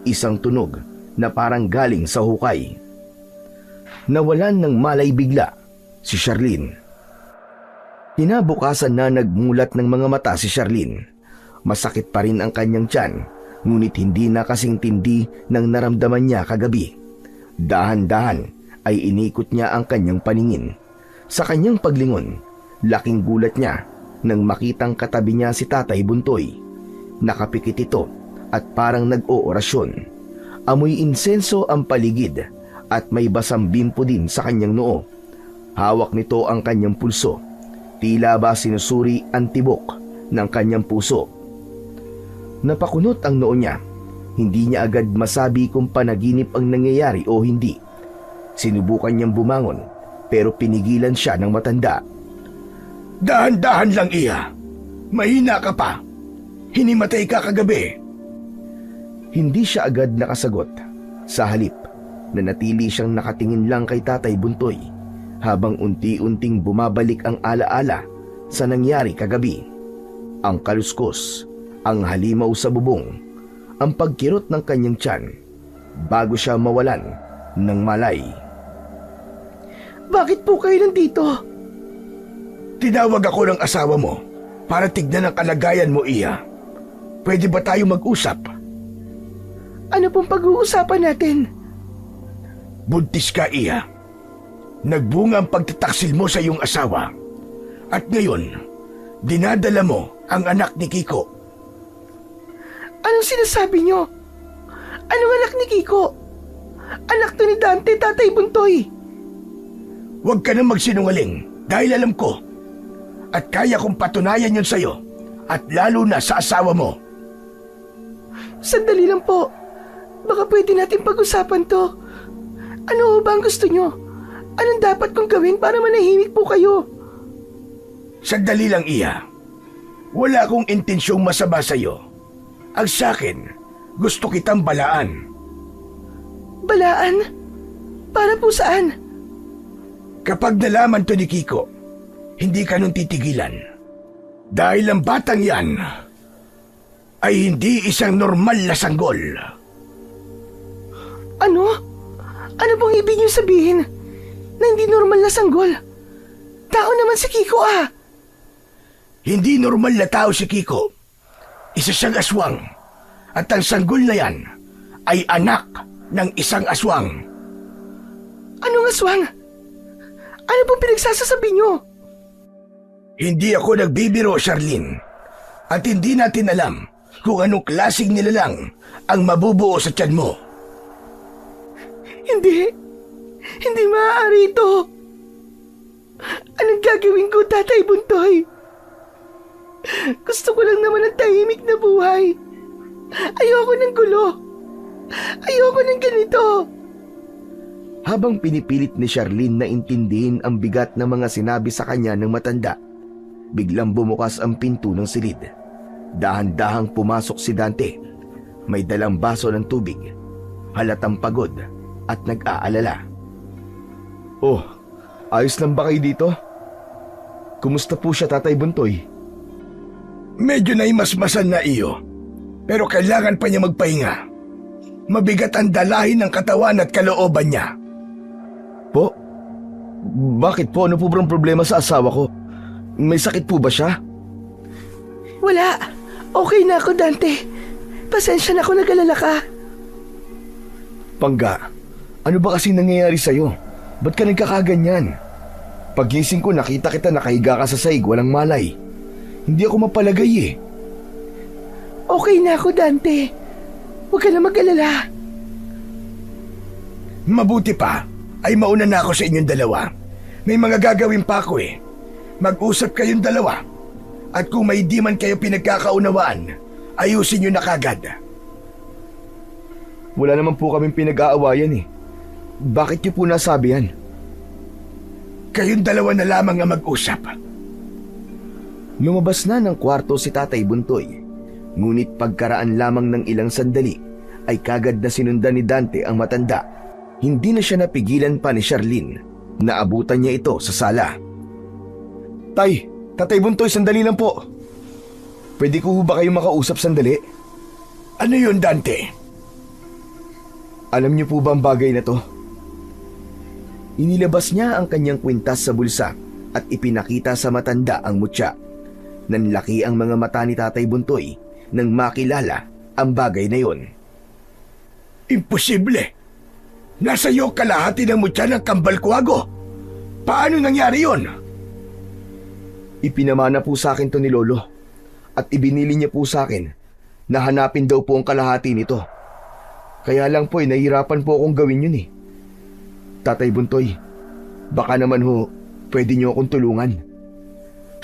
isang tunog na parang galing sa hukay. Nawalan ng malay bigla si Charlene. Kinabukasan na nagmulat ng mga mata si Charlene. Masakit pa rin ang kanyang tiyan, ngunit hindi na kasing tindi ng naramdaman niya kagabi. Dahan-dahan ay inikot niya ang kanyang paningin. Sa kanyang paglingon, laking gulat niya nang makitang katabi niya si Tatay Buntoy. Nakapikit ito at parang nag-oorasyon. Amoy insenso ang paligid at may basang bimpo din sa kanyang noo. Hawak nito ang kanyang pulso. Tila ba sinusuri ang tibok ng kanyang puso. Napakunot ang noo niya. Hindi niya agad masabi kung panaginip ang nangyayari o hindi. Sinubukan niyang bumangon pero pinigilan siya ng matanda. Dahan-dahan lang, Iya. Mahina ka pa. Hinimatay ka kagabi. Hindi siya agad nakasagot. Sa halip, nanatili siyang nakatingin lang kay Tatay Buntoy habang unti-unting bumabalik ang alaala sa nangyari kagabi. Ang kaluskos, ang halimaw sa bubong, ang pagkirot ng kanyang tiyan bago siya mawalan ng malay. Bakit po kayo nandito? Tinawag ako ng asawa mo para tignan ang kalagayan mo, Iya. Pwede ba tayo mag-usap? Ano pong pag-uusapan natin? Buntis ka, Iya. Nagbunga ang pagtataksil mo sa iyong asawa. At ngayon, dinadala mo ang anak ni Kiko. Anong sinasabi niyo? Anong anak ni Kiko? Anak to ni Dante, Tatay Buntoy. Huwag ka nang magsinungaling dahil alam ko at kaya kong patunayan yun sa'yo at lalo na sa asawa mo. Sandali lang po. Baka pwede natin pag-usapan to. Ano ba ang gusto niyo? Anong dapat kong gawin para manahimik po kayo? Sandali lang, Iya. Wala akong intensyong masama sa'yo. Ang sa'kin, gusto kitang balaan. Balaan? Para po saan? Kapag nalaman to ni Kiko, hindi ka nun titigilan. Dahil ang batang yan ay hindi isang normal na sanggol. Ano? Ano pong ibig niyo sabihin? Na hindi normal na sanggol? Tao naman si Kiko ah! Hindi normal na tao si Kiko. Isa siyang aswang. At ang sanggol na yan ay anak ng isang aswang. Anong aswang? Ano pong pinagsasasabi niyo? Hindi ako nagbibiro, Charlene. At hindi natin alam kung anong klaseng nilalang ang mabubuo sa tiyan mo. Hindi maaari ito. Anong gagawin ko, Tatay Buntoy? Gusto ko lang naman ng tahimik na buhay. Ayoko ng gulo. Ayoko ng ganito. Habang pinipilit ni Charlene na intindihin ang bigat ng mga sinabi sa kanya ng matanda, biglang bumukas ang pinto ng silid. Dahan-dahang pumasok si Dante. May dalang baso ng tubig. Halatang pagod at nag-aalala. Oh, ayos lang ba kayo dito? Kumusta po siya, Tatay Buntoy? Medyo naimasmasan na iyo. Pero kailangan pa niya magpahinga. Mabigat ang dalahin ng katawan at kalooban niya. Po? Bakit po? Ano po bang problema sa asawa ko? May sakit po ba siya? Wala. Okay na ako, Dante. Pasensya na ako, nag-alala ka. Pangga, ano ba kasi nangyayari sa'yo? Ba't ka nagkakaganyan? Pagising ko, nakita kita nakahiga ka sa saig, walang malay. Hindi ako mapalagay eh. Okay na ako, Dante. Huwag ka na mag-alala. Mabuti pa ay mauna na ako sa inyong dalawa. May mga gagawin pa ako eh. Mag-usap kayong dalawa. At kung may di man kayo pinagkakaunawaan, ayusin nyo na kagad. Wala naman po kaming pinag-aawayan eh. Bakit niyo po nasabi yan? Kayong dalawa na lamang ang mag-usap. Lumabas na ng kwarto si Tatay Buntoy. Ngunit pagkaraan lamang ng ilang sandali ay kagad na sinundan ni Dante ang matanda. Hindi na siya napigilan pa ni Charlene. Naabutan niya ito sa sala. Tatay Buntoy, sandali lang po. Pwede ko ba kayo makausap sandali? Ano yun, Dante? Alam niyo po ba ang bagay na to? Inilabas niya ang kanyang kwintas sa bulsa at ipinakita sa matanda ang mutya. Nanlaki ang mga mata ni Tatay Buntoy nang makilala ang bagay na yon. Imposible! Nasa iyo kalahati ng mutya ng kambal kuwago. Paano nangyari yon? Ipinamana po sa akin to ni Lolo at ibinili niya po sa akin na hanapin daw po ang kalahati nito. Kaya lang po nahihirapan po akong gawin yun eh. Tatay Buntoy, baka naman ho pwede niyo akong tulungan.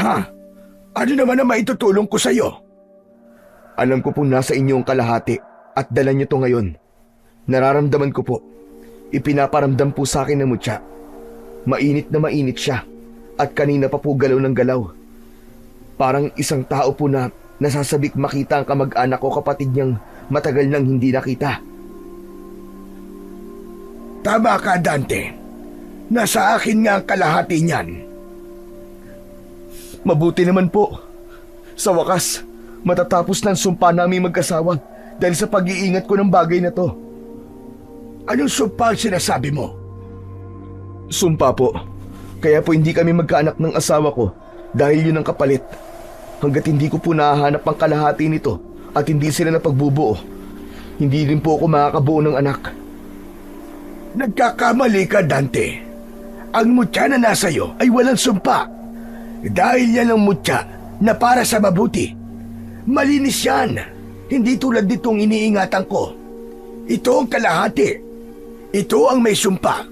Ha? Ano naman ang maitutulong ko sa iyo? Alam ko pong nasa inyo ang kalahati at dala niyo to ngayon. Nararamdaman ko po. Ipinaparamdam po sa akin ng mutya. Mainit na mainit siya at kanina pa po galaw ng galaw. Parang isang tao po na nasasabik makita ang kamag-anak ko kapatid niyang matagal nang hindi nakita. Tama ka, Dante. Nasa akin nga ang kalahati niyan. Mabuti naman po. Sa wakas, matatapos ng sumpa namin mag-asawa dahil sa pag-iingat ko ng bagay na to. Anong sumpa ang sinasabi mo? Sumpa po. Kaya po hindi kami magkaanak ng asawa ko dahil yun ang kapalit. Hanggat hindi ko po nahahanap ang kalahati nito at hindi sila napagbubuo, hindi rin po ako makakabuo ng anak. Nagkakamali ka, Dante. Ang mutya na nasa iyo ay walang sumpa. Dahil yan ang mutya na para sa mabuti. Malinis yan. Hindi tulad nitong iniingatan ko. Ito ang kalahati. Ito ang may sumpa.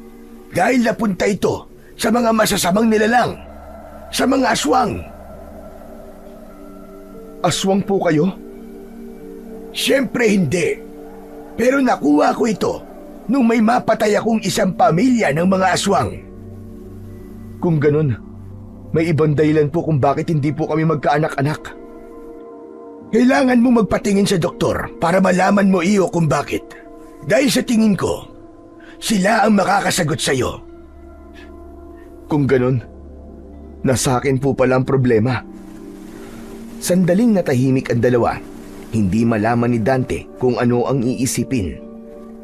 Dahil napunta ito sa mga masasamang nilalang. Sa mga aswang. Aswang po kayo? Siyempre hindi. Pero nakuha ko ito nung may mapatay akong isang pamilya ng mga aswang. Kung ganun, may ibang dahilan po kung bakit hindi po kami magkaanak-anak. Kailangan mo magpatingin sa doktor para malaman mo iyo kung bakit. Dahil sa tingin ko, Sila ang makakasagot sa'yo. Kung ganun, nasa akin po pala ang problema. Sandaling natahimik ang dalawa. Hindi malaman ni Dante kung ano ang iisipin.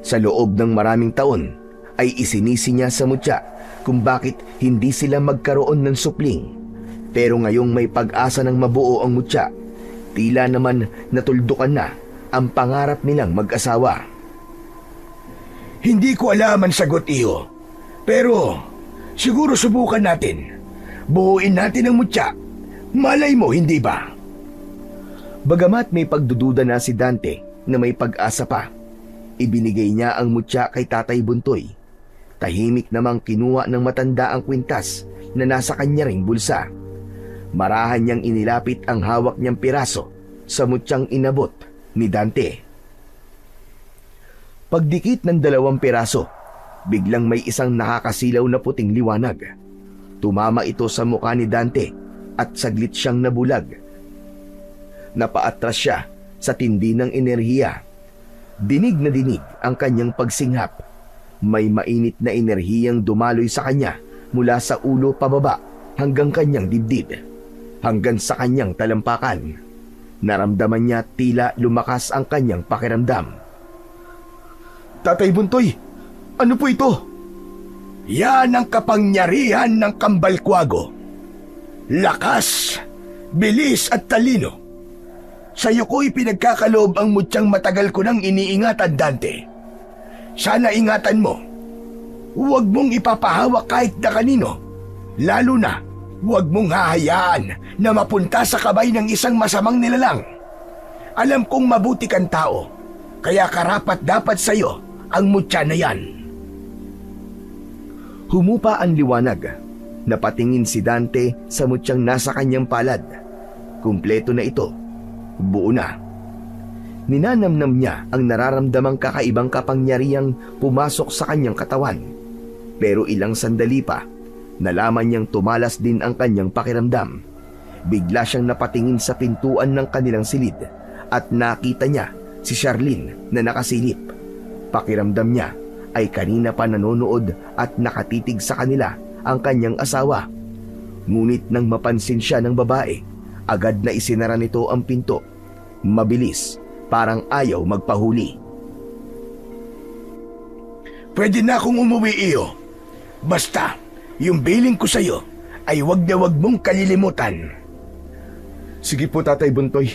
Sa loob ng maraming taon ay isinisi niya sa mutya kung bakit hindi sila magkaroon ng supling. Pero ngayong may pag-asa ng mabuo ang mutya, tila naman natuldukan na ang pangarap nilang mag-asawa. Hindi ko alam ang sagot, Iyo. Pero siguro subukan natin. Buuin natin ang mutya. Malay mo, hindi ba? Bagamat may pagdududa na si Dante na may pag-asa pa, ibinigay niya ang mutya kay Tatay Buntoy. Tahimik namang kinuha ng matanda ang kwintas na nasa kanya ring bulsa. Marahan niyang inilapit ang hawak niyang piraso sa mutyang inabot ni Dante. Pagdikit ng 2 piraso, biglang may isang nakakasilaw na puting liwanag. Tumama ito sa mukha ni Dante at saglit siyang nabulag. Napaatras siya sa tindi ng enerhiya. Dinig na dinig ang kanyang pagsinghap. May mainit na enerhiyang dumaloy sa kanya mula sa ulo pababa hanggang kanyang dibdib, hanggang sa kanyang talampakan. Naramdaman niya tila lumakas ang kanyang pakiramdam. Tatay Buntoy, ano po ito? Yan ang kapangyarihan ng Kambalquago. Lakas, bilis at talino. Sa'yo ko'y pinagkakaloob ang mutyang matagal ko nang iniingatan, Dante. Sana ingatan mo. Huwag mong ipapahawak kahit na kanino. Lalo na, huwag mong hahayaan na mapunta sa kamay ng isang masamang nilalang. Alam kong mabuti kang tao, kaya karapat dapat sa'yo ang mutya na yan. Humupa ang liwanag. Napatingin si Dante sa mutyang nasa kanyang palad. Kumpleto na ito. Buo na. Ninanamnam niya ang nararamdamang kakaibang kapangyarihang pumasok sa kanyang katawan. Pero ilang sandali pa, nalaman niyang tumalas din ang kanyang pakiramdam. Bigla siyang napatingin sa pintuan ng kanilang silid at nakita niya si Charlene na nakasilip. Pakiramdam niya ay kanina pa nanonood at nakatitig sa kanila ang kanyang asawa. Ngunit nang mapansin siya ng babae, agad na isinara nito ang pinto. Mabilis, parang ayaw magpahuli. Pwede na akong umuwi, Iyo. Basta, yung billing ko sa'yo ay wag na wag mong kalilimutan. Sige po, Tatay Buntoy.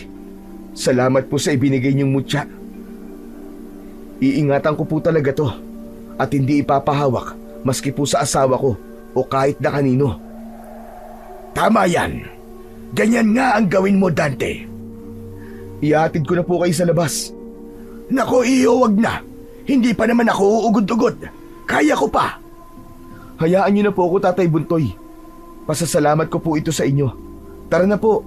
Salamat po sa ibinigay niyong mutya. Iingatan ko po talaga to at hindi ipapahawak maski po sa asawa ko o kahit na kanino. Tama yan. Ganyan nga ang gawin mo, Dante. Ihatid ko na po kayo sa labas. Nako, Iyo, wag na. Hindi pa naman ako uugod-ugod. Kaya ko pa. Hayaan niyo na po ako, Tatay Buntoy. Pasasalamat ko po ito sa inyo. Tara na po.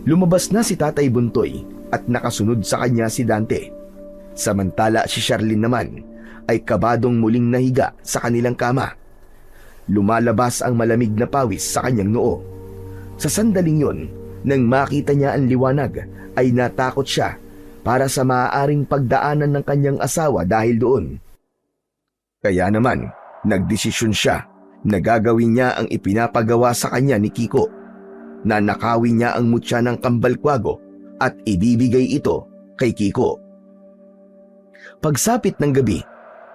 Lumabas na si Tatay Buntoy at nakasunod sa kanya si Dante. Samantala si Charlene naman ay kabadong muling nahiga sa kanilang kama. Lumalabas ang malamig na pawis sa kanyang noo. Sa sandaling yon, nang makita niya ang liwanag, ay natakot siya para sa maaaring pagdaanan ng kanyang asawa dahil doon. Kaya naman, nagdesisyon siya na gagawin niya ang ipinapagawa sa kanya ni Kiko. Nanakawin niya ang mutya ng Kambalquago at ibibigay ito kay Kiko. Pagsapit ng gabi,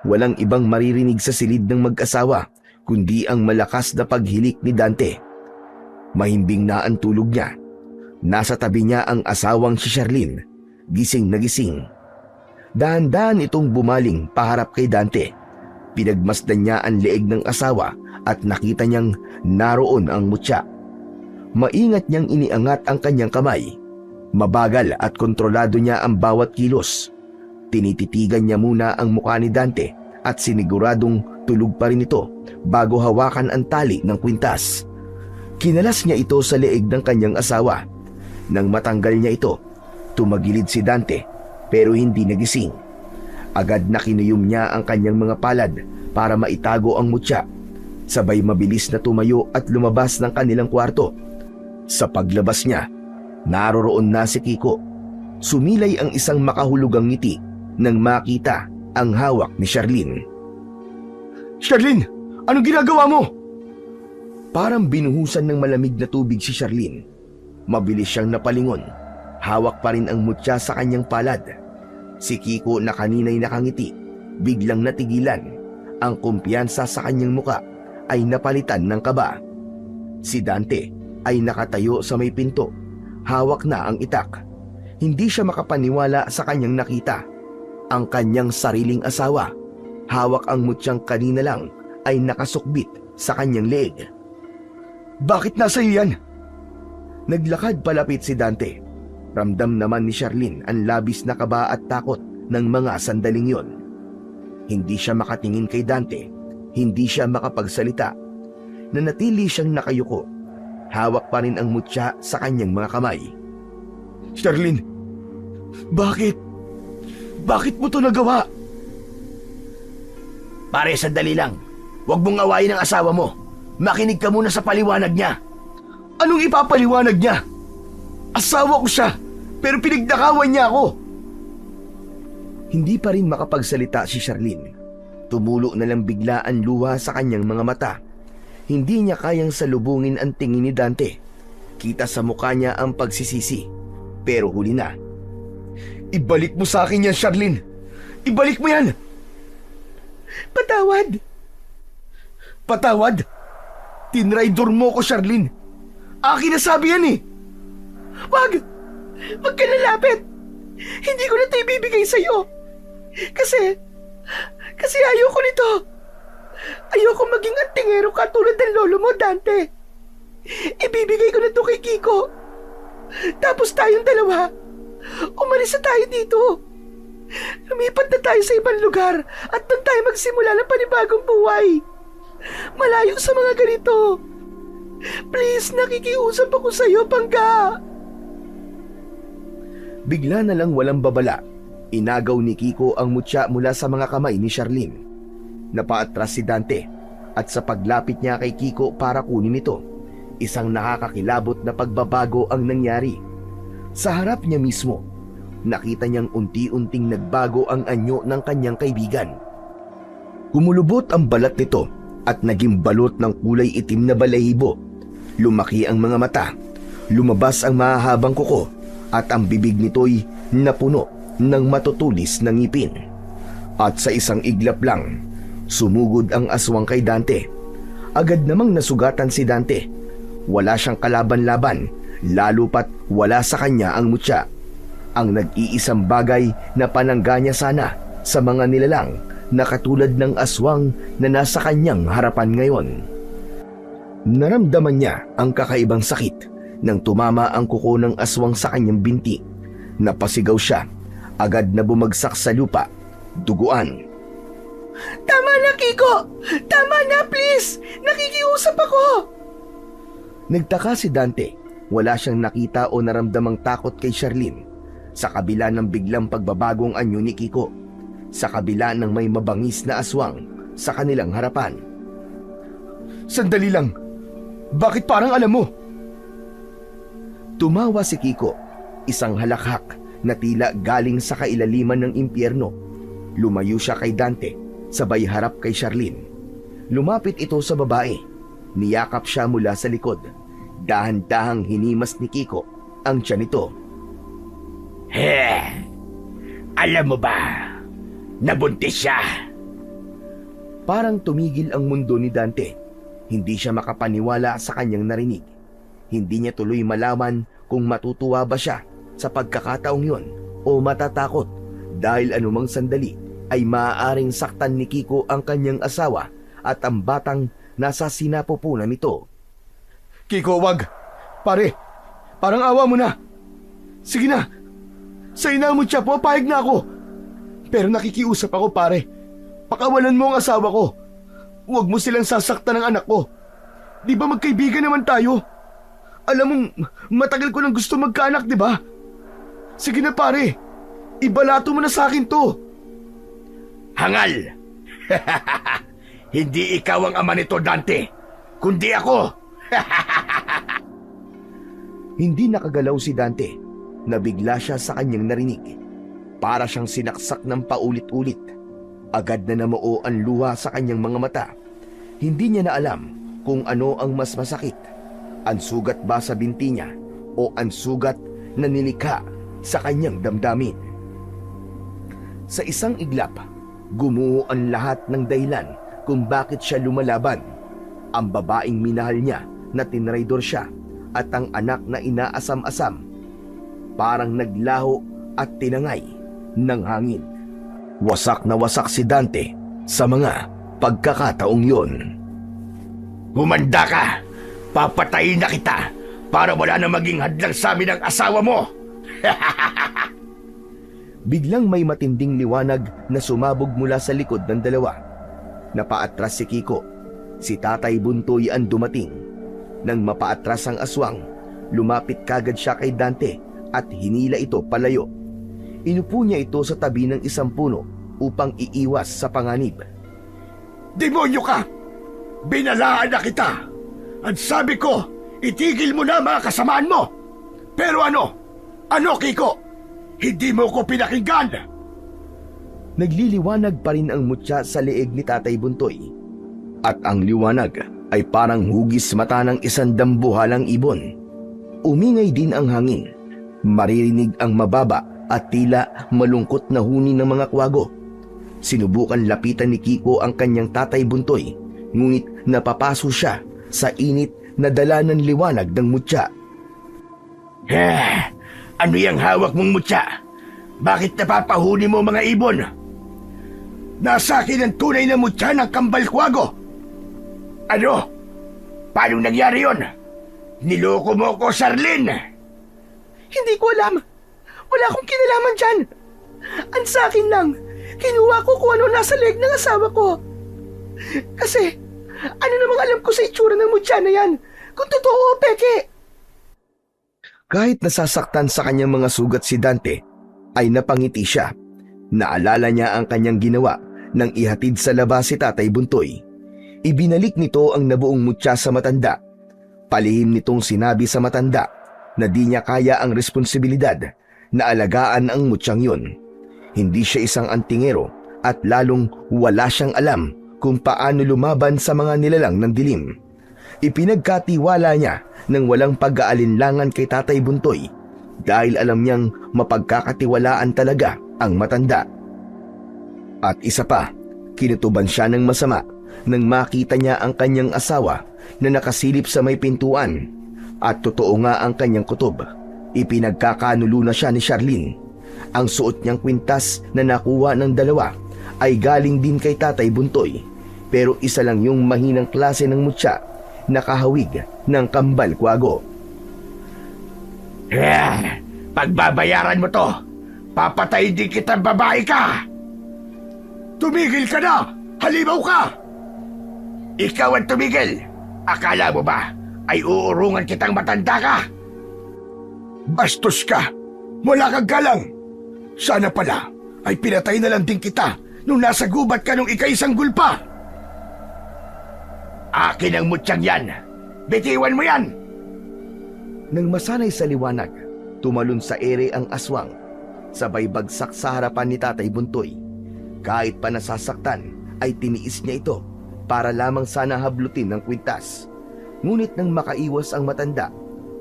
walang ibang maririnig sa silid ng mag-asawa kundi ang malakas na paghilik ni Dante. Mahimbing na ang tulog niya. Nasa tabi niya ang asawang si Charlene, gising na gising. Dahan-dahan itong bumaling paharap kay Dante. Pinagmasdan niya ang leeg ng asawa at nakita niyang naroon ang mutya. Maingat niyang iniangat ang kanyang kamay. Mabagal at kontrolado niya ang bawat kilos. Tinititigan niya muna ang mukha ni Dante at siniguradong tulog pa rin ito bago hawakan ang tali ng kwintas. Kinalas niya ito sa leeg ng kanyang asawa. Nang matanggal niya ito, tumagilid si Dante pero hindi nagising. Agad na kinuyom niya ang kanyang mga palad para maitago ang mutya. Sabay mabilis na tumayo at lumabas ng kanilang kwarto. Sa paglabas niya, naroroon na si Kiko. Sumilay ang isang makahulugang ngiti nang makita ang hawak ni Charlene. Charlene, anong ginagawa mo? Parang binuhusan ng malamig na tubig si Charlene. Mabilis siyang napalingon. Hawak pa rin ang mutya sa kanyang palad. Si Kiko na kanina'y nakangiti, biglang natigilan. Ang kumpiyansa sa kanyang muka ay napalitan ng kaba. Si Dante ay nakatayo sa may pinto. Hawak na ang itak. Hindi siya makapaniwala sa kanyang nakita. Ang kanyang sariling asawa, hawak ang mutyang kanina lang, ay nakasukbit sa kanyang leeg. Bakit nasa iyo yan? Naglakad palapit si Dante. Ramdam naman ni Charlene ang labis na kaba at takot ng mga sandaling yon. Hindi siya makatingin kay Dante. Hindi siya makapagsalita. Nanatili siyang nakayuko. Hawak pa rin ang mutya sa kanyang mga kamay. Charlene, bakit? Bakit mo to nagawa? Pare, sandali lang. Huwag mong awayin ang asawa mo. Makinig ka muna sa paliwanag niya. Anong ipapaliwanag niya? Asawa ko siya, pero pinagnakawan niya ako. Hindi pa rin makapagsalita si Charlene. Tumulo na lang bigla ang luha sa kanyang mga mata. Hindi niya kayang salubungin ang tingin ni Dante. Kita sa mukha niya ang pagsisisi. Pero huli na. Ibalik mo sa akin yan, Charlene. Ibalik mo yan. Patawad! Patawad? Tinraidor mo ko, Charlene. Akin na sabi yan eh. Wag! Wag ka lalapit! Hindi ko na ito ibibigay sa'yo. Kasi ayoko nito. Ayoko maging antingero katulad ng lolo mo, Dante. Ibibigay ko na ito kay Kiko. Tapos tayong dalawa, umalis na tayo dito. Lumipat na tayo sa ibang lugar at doon tayo magsimula ng panibagong buhay. Malayo sa mga ganito. Please, nakikiusap ako sa iyo, Pangga. Bigla na lang walang babala. Inagaw ni Kiko ang mutya mula sa mga kamay ni Charlene. Napaatras si Dante at sa paglapit niya kay Kiko para kunin ito, isang nakakakilabot na pagbabago ang nangyari. Sa harap niya mismo, nakita niyang unti-unting nagbago ang anyo ng kanyang kaibigan. Kumulubot ang balat nito at naging balot ng kulay itim na balahibo. Lumaki ang mga mata, lumabas ang mahahabang kuko at ang bibig nito'y napuno ng matutulis na ngipin. At sa isang iglap lang, sumugod ang aswang kay Dante. Agad namang nasugatan si Dante. Wala siyang kalaban-laban, lalo pat wala sa kanya ang mutya. Ang nag-iisang bagay na panangga niya sana sa mga nilalang na katulad ng aswang na nasa kanyang harapan ngayon. Naramdaman niya ang kakaibang sakit nang tumama ang kuko ng aswang sa kanyang binti. Napasigaw siya, agad na bumagsak sa lupa, duguan. Tama na, Kiko! Tama na, please! Nakikiusap ako! Nagtaka si Dante. Wala siyang nakita o naramdamang takot kay Charlene. Sa kabila ng biglang pagbabagong anyo ni Kiko. Sa kabila ng may mabangis na aswang sa kanilang harapan. Sandali lang. Bakit parang alam mo? Tumawa si Kiko. Isang halakhak na tila galing sa kailaliman ng impyerno. Lumayo siya kay Dante, sabay harap kay Charlene. Lumapit ito sa babae. Niyakap siya mula sa likod. Dahan-dahang hinimas ni Kiko ang tiyan nito. Alam mo ba, nabuntis siya. Parang tumigil ang mundo ni Dante. Hindi siya makapaniwala sa kanyang narinig. Hindi niya tuloy malaman kung matutuwa ba siya sa pagkakataong yon o matatakot dahil anumang sandali ay maaaring saktan ni Kiko ang kanyang asawa at ang batang nasa sinapupunan nito. Kiko, wag. Pare, parang awa mo na. Sige na. Sa ina mo siya po, pahig na ako. Pero nakikiusap ako, pare. Pakawalan mo ang asawa ko. Huwag mo silang sasaktan ng anak ko. Di ba magkaibigan naman tayo? Alam mong matagal ko nang gusto magkaanak, di ba? Sige na, pare. Ibalato mo na sa akin to. Hangal! Hindi ikaw ang ama nito, Dante, kundi ako. Hindi nakagalaw si Dante. Nabigla siya sa kanyang narinig. Para siyang sinaksak ng paulit-ulit. Agad na namuo ang luha sa kanyang mga mata. Hindi niya na alam kung ano ang mas masakit. Ang sugat ba sa binti niya o ang sugat na nilikha sa kanyang damdamin. Sa isang iglap, gumuho ang lahat ng dahilan kung bakit siya lumalaban. Ang babaeng minahal niya na tinraidor siya at ang anak na inaasam-asam. Parang naglaho at tinangay ng hangin. Wasak na wasak si Dante sa mga pagkakataong yon. Humanda ka! Papatayin na kita para wala na maging hadlang sa amin ang asawa mo! Biglang may matinding liwanag na sumabog mula sa likod ng dalawa. Napaatras si Kiko. Si Tatay Buntoy ang dumating. Nang mapaatras ang aswang, lumapit kagad siya kay Dante at hinila ito palayo. Inupo niya ito sa tabi ng isang puno upang iiwas sa panganib. Demonyo ka! Binalaan na kita! At sabi ko, itigil mo na mga kasamaan mo! Pero ano? Ano, Kiko? Hindi mo ko pinakinggan! Nagliliwanag pa rin ang mutya sa leeg ni Tatay Buntoy. At ang liwanag ay parang hugis mata ng isang dambuhalang ibon. Umingay din ang hangin. Maririnig ang mababa at tila malungkot na huni ng mga kwago. Sinubukan lapitan ni Kiko ang kanyang Tatay Buntoy, ngunit napapaso siya sa init na dala ng liwanag ng mutya. Ano yung hawak mong mutya? Bakit napapahuli mo mga ibon? Nasa akin ang tunay na mutya ng Kambal Kwago. Ano? Paano nangyari yon? Niloko mo ko, Charlene! Hindi ko alam. Wala akong kinalaman dyan. Ang sa akin lang, kinuha ko kung ano nasa leg ng asawa ko. Kasi, ano namang alam ko sa itsura ng mutya na yan? Kung totoo o peke. Kahit nasasaktan sa kanyang mga sugat si Dante, ay napangiti siya. Naalala niya ang kanyang ginawa nang ihatid sa labas si Tatay Buntoy. Ibinalik nito ang nabuong mutya sa matanda. Palihim nitong sinabi sa matanda na di niya kaya ang responsibilidad na alagaan ang mutyang yun. Hindi siya isang antingero at lalong wala siyang alam kung paano lumaban sa mga nilalang ng dilim. Ipinagkatiwala niya ng walang pag-aalinlangan kay Tatay Buntoy dahil alam niyang mapagkakatiwalaan talaga ang matanda. At isa pa, kinutuban siya ng masama nang makita niya ang kanyang asawa na nakasilip sa may pintuan. At totoo nga ang kanyang kutob. Ipinagkakanulo na siya ni Charlene. Ang suot niyang kwintas na nakuha ng dalawa ay galing din kay Tatay Buntoy, pero isa lang yung mahinang klase ng mutya na kahawig ng Kambal Kwago. Pagbabayaran mo to! Papatayin din kita, babae ka! Tumigil ka na! Halimaw ka! Ikaw ang tumigil! Akala mo ba ay uurungan kitang matanda ka? Bastos ka! Wala kang galang! Sana pala ay pinatay na lang din kita nung nasa gubat ka nung ika-1 pa! Akin ang mutyang yan! Bitiwan mo yan! Nang masanay sa liwanag, tumalon sa ere ang aswang. Sabay bagsak sa harapan ni Tatay Buntoy. Kahit pa nasasaktan, ay tiniis niya ito para lamang sana hablutin ng kwintas. Ngunit nang makaiwas ang matanda,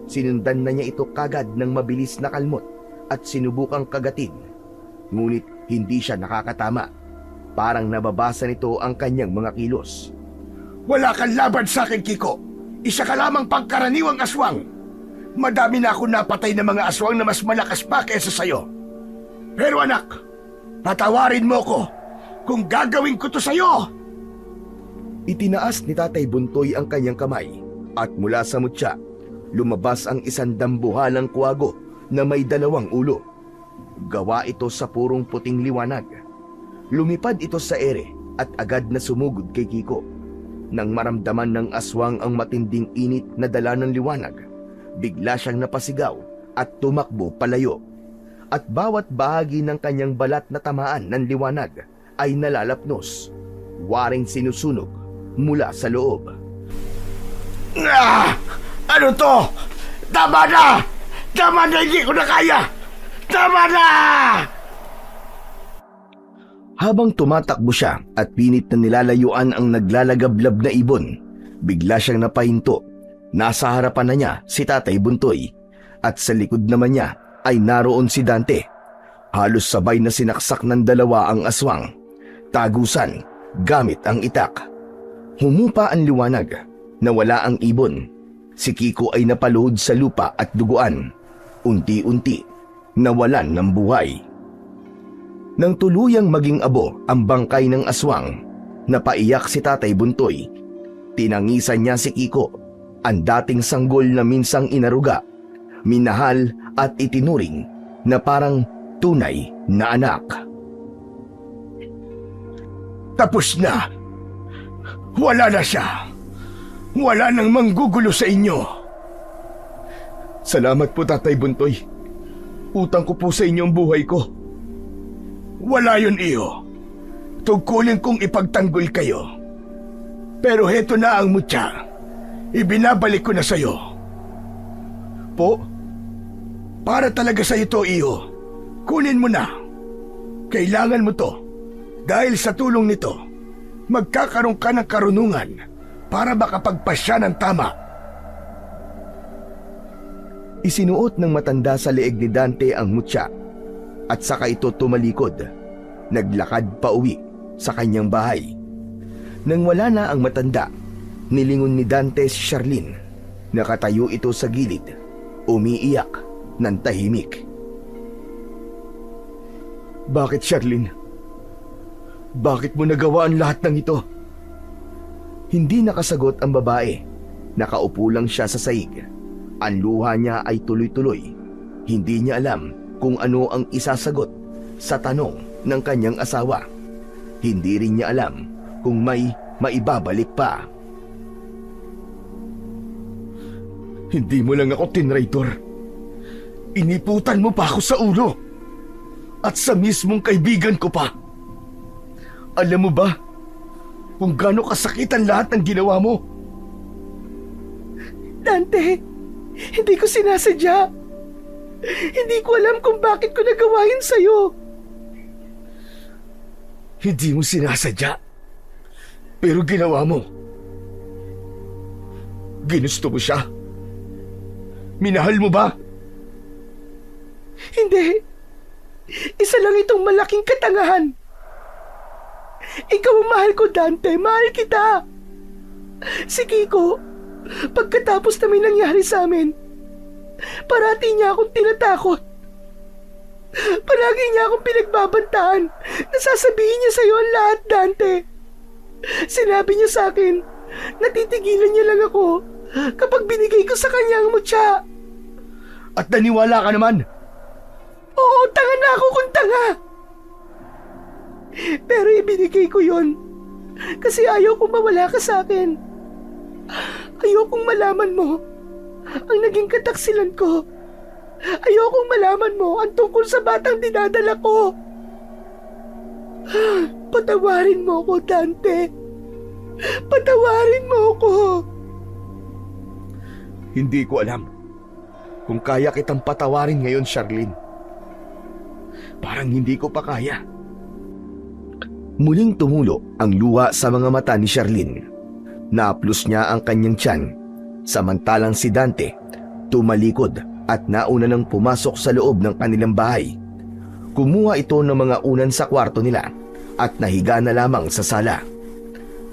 sinundan na niya ito kagad ng mabilis na kalmot at sinubukang kagatin. Ngunit hindi siya nakakatama. Parang nababasa nito ang kanyang mga kilos. Wala kang laban sa akin, Kiko. Isa ka lamang pangkaraniwang aswang. Madami na ako napatay na mga aswang na mas malakas pa kaysa sayo. Pero anak, patawarin mo ko kung gagawin ko to sayo. Itinaas ni Tatay Buntoy ang kanyang kamay at mula sa mutya, lumabas ang isang dambuhalang kwago na may 2 ulo. Gawa ito sa purong puting liwanag. Lumipad ito sa ere at agad na sumugod kay Kiko. Nang maramdaman ng aswang ang matinding init na dala ng liwanag, bigla siyang napasigaw at tumakbo palayo. At bawat bahagi ng kanyang balat na tamaan ng liwanag ay nalalapnos, waring sinusunog mula sa loob. Ano to? Tama na! Tama na! Hindi ko na kaya! Tama na! Habang tumatakbo siya at pinit na nilalayuan ang naglalagablab na ibon, bigla siyang napahinto. Nasa harapan na niya si Tatay Buntoy at sa likod naman niya ay naroon si Dante. Halos sabay na sinaksak ng dalawa ang aswang. Tagusan gamit ang itak. Humupa ang liwanag. Nawala ang ibon. Si Kiko ay napaluhod sa lupa at duguan. Unti-unti nawalan ng buhay. Nang tuluyang maging abo ang bangkay ng aswang, napaiyak si Tatay Buntoy. Tinangisan niya si Kiko, ang dating sanggol na minsang inaruga, minahal at itinuring na parang tunay na anak. Tapos na. Wala na siya. Wala nang manggugulo sa inyo. Salamat po, Tatay Buntoy. Utang ko po sa inyo ang buhay ko. Wala yun, iyo. Tungkulin kong ipagtanggol kayo. Pero heto na ang mutya. Ibinabalik ko na sa'yo. Po? Para talaga sa'yo to, iyo. Kunin mo na. Kailangan mo to. Dahil sa tulong nito, magkakaroon ka ng karunungan para makapagpasya ng tama. Isinuot ng matanda sa leeg ni Dante ang mutya at saka ito tumalikod. Naglakad pa uwi sa kanyang bahay. Nang wala na ang matanda, nilingon ni Dante si Charlene. Nakatayo ito sa gilid, umiiyak ng tahimik. Bakit, Charlene? Bakit mo nagawa ang lahat ng ito? Hindi nakasagot ang babae. Nakaupo lang siya sa sahig. Ang luha niya ay tuloy-tuloy. Hindi niya alam kung ano ang isasagot sa tanong ng kanyang asawa. Hindi rin niya alam kung may maibabalik pa. Hindi mo lang ako tinraitor. Iniputan mo pa ako sa ulo. At sa mismong kaibigan ko pa. Alam mo ba kung gaano kasakit ang lahat ng ginawa mo? Dante, hindi ko sinasadya. Hindi ko alam kung bakit ko nagawa yun sa'yo. Hindi mo sinasadya. Pero ginawa mo. Ginusto mo siya. Minahal mo ba? Hindi. Isa lang itong malaking katangahan. Ikaw ang mahal ko, Dante. Mahal kita. Si Kiko, pagkatapos na may nangyari sa amin, parati niya akong tinatakot. Palagi niya akong pinagbabantaan. Nasasabihin niya sa'yo ang lahat, Dante. Sinabi niya sa akin, natitigilan niya lang ako kapag binigay ko sa kanya ang mutya. At naniwala ka naman? Oo, tanga na ako kung tanga. Pero ibinigay ko yon kasi ayaw kong mawala ka sa akin. Ayaw kong malaman mo ang naging kataksilan ko. Ayaw kong malaman mo ang tungkol sa batang dinadala ko. Patawarin mo ko, Dante. Patawarin mo ko. Hindi ko alam kung kaya kitang patawarin ngayon, Charlene. Parang hindi ko pa kaya. Muling tumulo ang luha sa mga mata ni Charlene. Naaplos niya ang kanyang tiyan, samantalang si Dante tumalikod at nauna nang pumasok sa loob ng kanilang bahay. Kumuha ito ng mga unan sa kwarto nila at nahiga na lamang sa sala.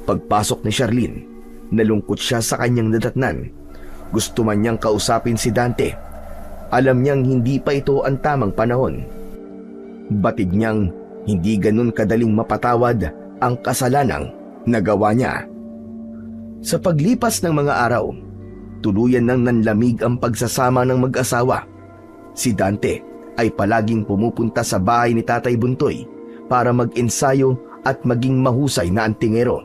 Pagpasok ni Charlene, nalungkot siya sa kanyang nadatnan. Gusto man niyang kausapin si Dante. Alam niyang hindi pa ito ang tamang panahon. Batid niyang hindi ganun kadaling mapatawad ang kasalanang nagawa niya. Sa paglipas ng mga araw, tuluyan nang nanlamig ang pagsasama ng mag-asawa. Si Dante ay palaging pumupunta sa bahay ni Tatay Buntoy para mag-ensayo at maging mahusay na antingero.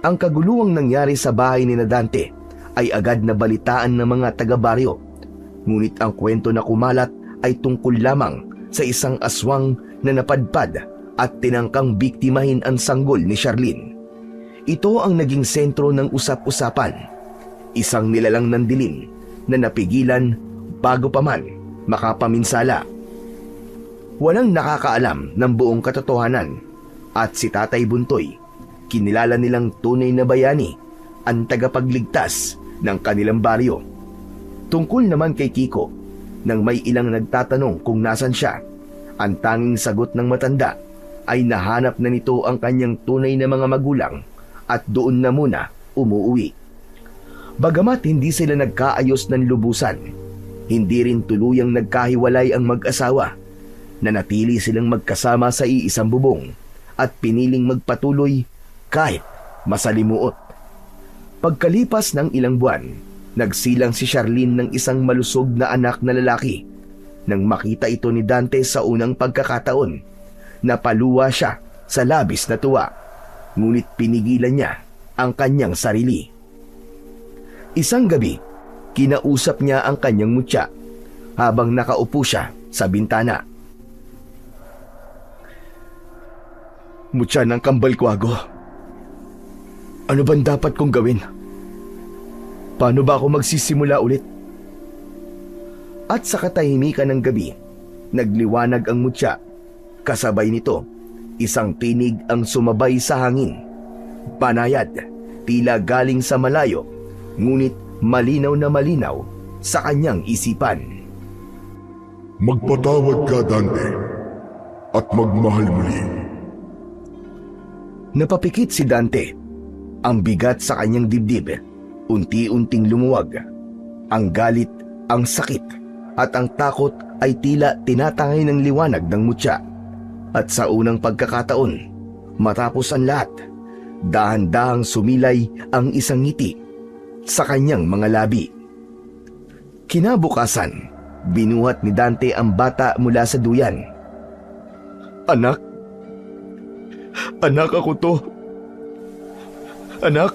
Ang kaguluhang nangyari sa bahay ni Dante ay agad na balitaan ng mga taga-baryo. Ngunit ang kwento na kumalat ay tungkol lamang sa isang aswang na napadpad at tinangkang biktimahin ang sanggol ni Charlene. Ito ang naging sentro ng usap-usapan. Isang nilalang ng dilim na napigilan bago pa man makapaminsala. Walang nakakaalam ng buong katotohanan, At si Tatay Buntoy, kinilala nilang tunay na bayani, ang tagapagligtas ng kanilang baryo. Tungkol naman kay Kiko, nang may ilang nagtatanong kung nasan siya, ang tanging sagot ng matanda ay nahanap na nito ang kanyang tunay na mga magulang at doon na muna umuwi. Bagamat hindi sila nagkaayos ng lubusan, hindi rin tuluyang nagkahiwalay ang mag-asawa. Nanatili silang magkasama sa iisang bubong at piniling magpatuloy kahit masalimuot. Pagkalipas ng ilang buwan, nagsilang si Charlene ng isang malusog na anak na lalaki. Nang makita ito ni Dante sa unang pagkakataon, napaluwa siya sa labis na tuwa, ngunit pinigilan niya ang kanyang sarili. Isang gabi, kinausap niya ang kanyang mutya habang nakaupo siya sa bintana. Mutya ng kambal ko, Ago. Ano bang dapat kong gawin? Paano ba ako magsisimula ulit? At sa katahimikan ng gabi, nagliwanag ang mutya. Kasabay nito, isang tinig ang sumabay sa hangin. Banayad, tila galing sa malayo, ngunit malinaw na malinaw sa kanyang isipan. Magpatawad ka, Dante, at magmahal muli. Napapikit si Dante. Ang bigat sa kanyang dibdib, unti-unting lumuwag. Ang galit, ang sakit, at ang takot ay tila tinatangay ng liwanag ng mutya. At sa unang pagkakataon, matapos ang lahat, dahan-dahang sumilay ang isang ngiti sa kanyang mga labi. Kinabukasan, binuhat ni Dante ang bata mula sa duyan. Anak? Anak, ako to. Anak,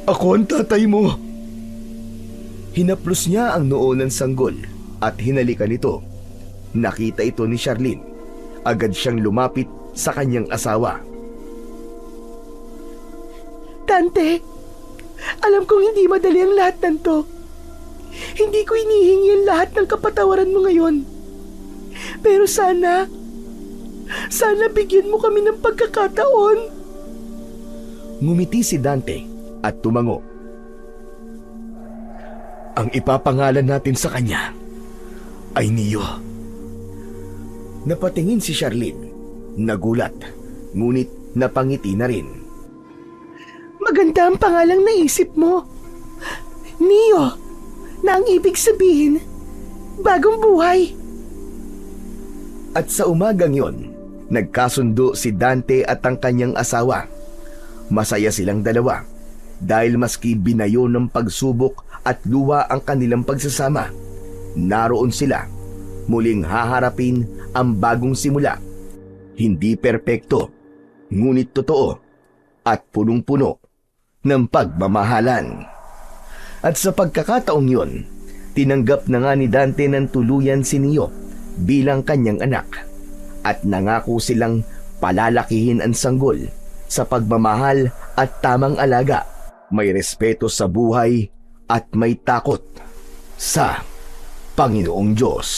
ako ang tatay mo. Hinaplos niya ang noo ng sanggol at hinalikan ito. Nakita ito ni Charlene. Agad siyang lumapit sa kanyang asawa. Dante, alam kong hindi madali ang lahat ng to. Hindi ko inihingi ang lahat ng kapatawaran mo ngayon. Pero sana bigyan mo kami ng pagkakataon. Ngumiti si Dante at tumango. Ang ipapangalan natin sa kanya ay Neo. Napatingin si Charlene, nagulat, ngunit napangiti na rin. Maganda ang pangalang naisip mo. Neo, na ang ibig sabihin, bagong buhay. At sa umagang yon, nagkasundo si Dante at ang kanyang asawa. Masaya silang dalawa dahil maski binayo ng pagsubok at luwa ang kanilang pagsasama, naroon sila, muling haharapin ang bagong simula. Hindi perpekto, ngunit totoo at punong-puno ng pagmamahalan. At sa pagkakataong yon, tinanggap na nga ni Dante ng tuluyan si Neo bilang kanyang anak at nangako silang palalakihin ang sanggol sa pagmamahal at tamang alaga, may respeto sa buhay at may takot sa Panginoong Diyos.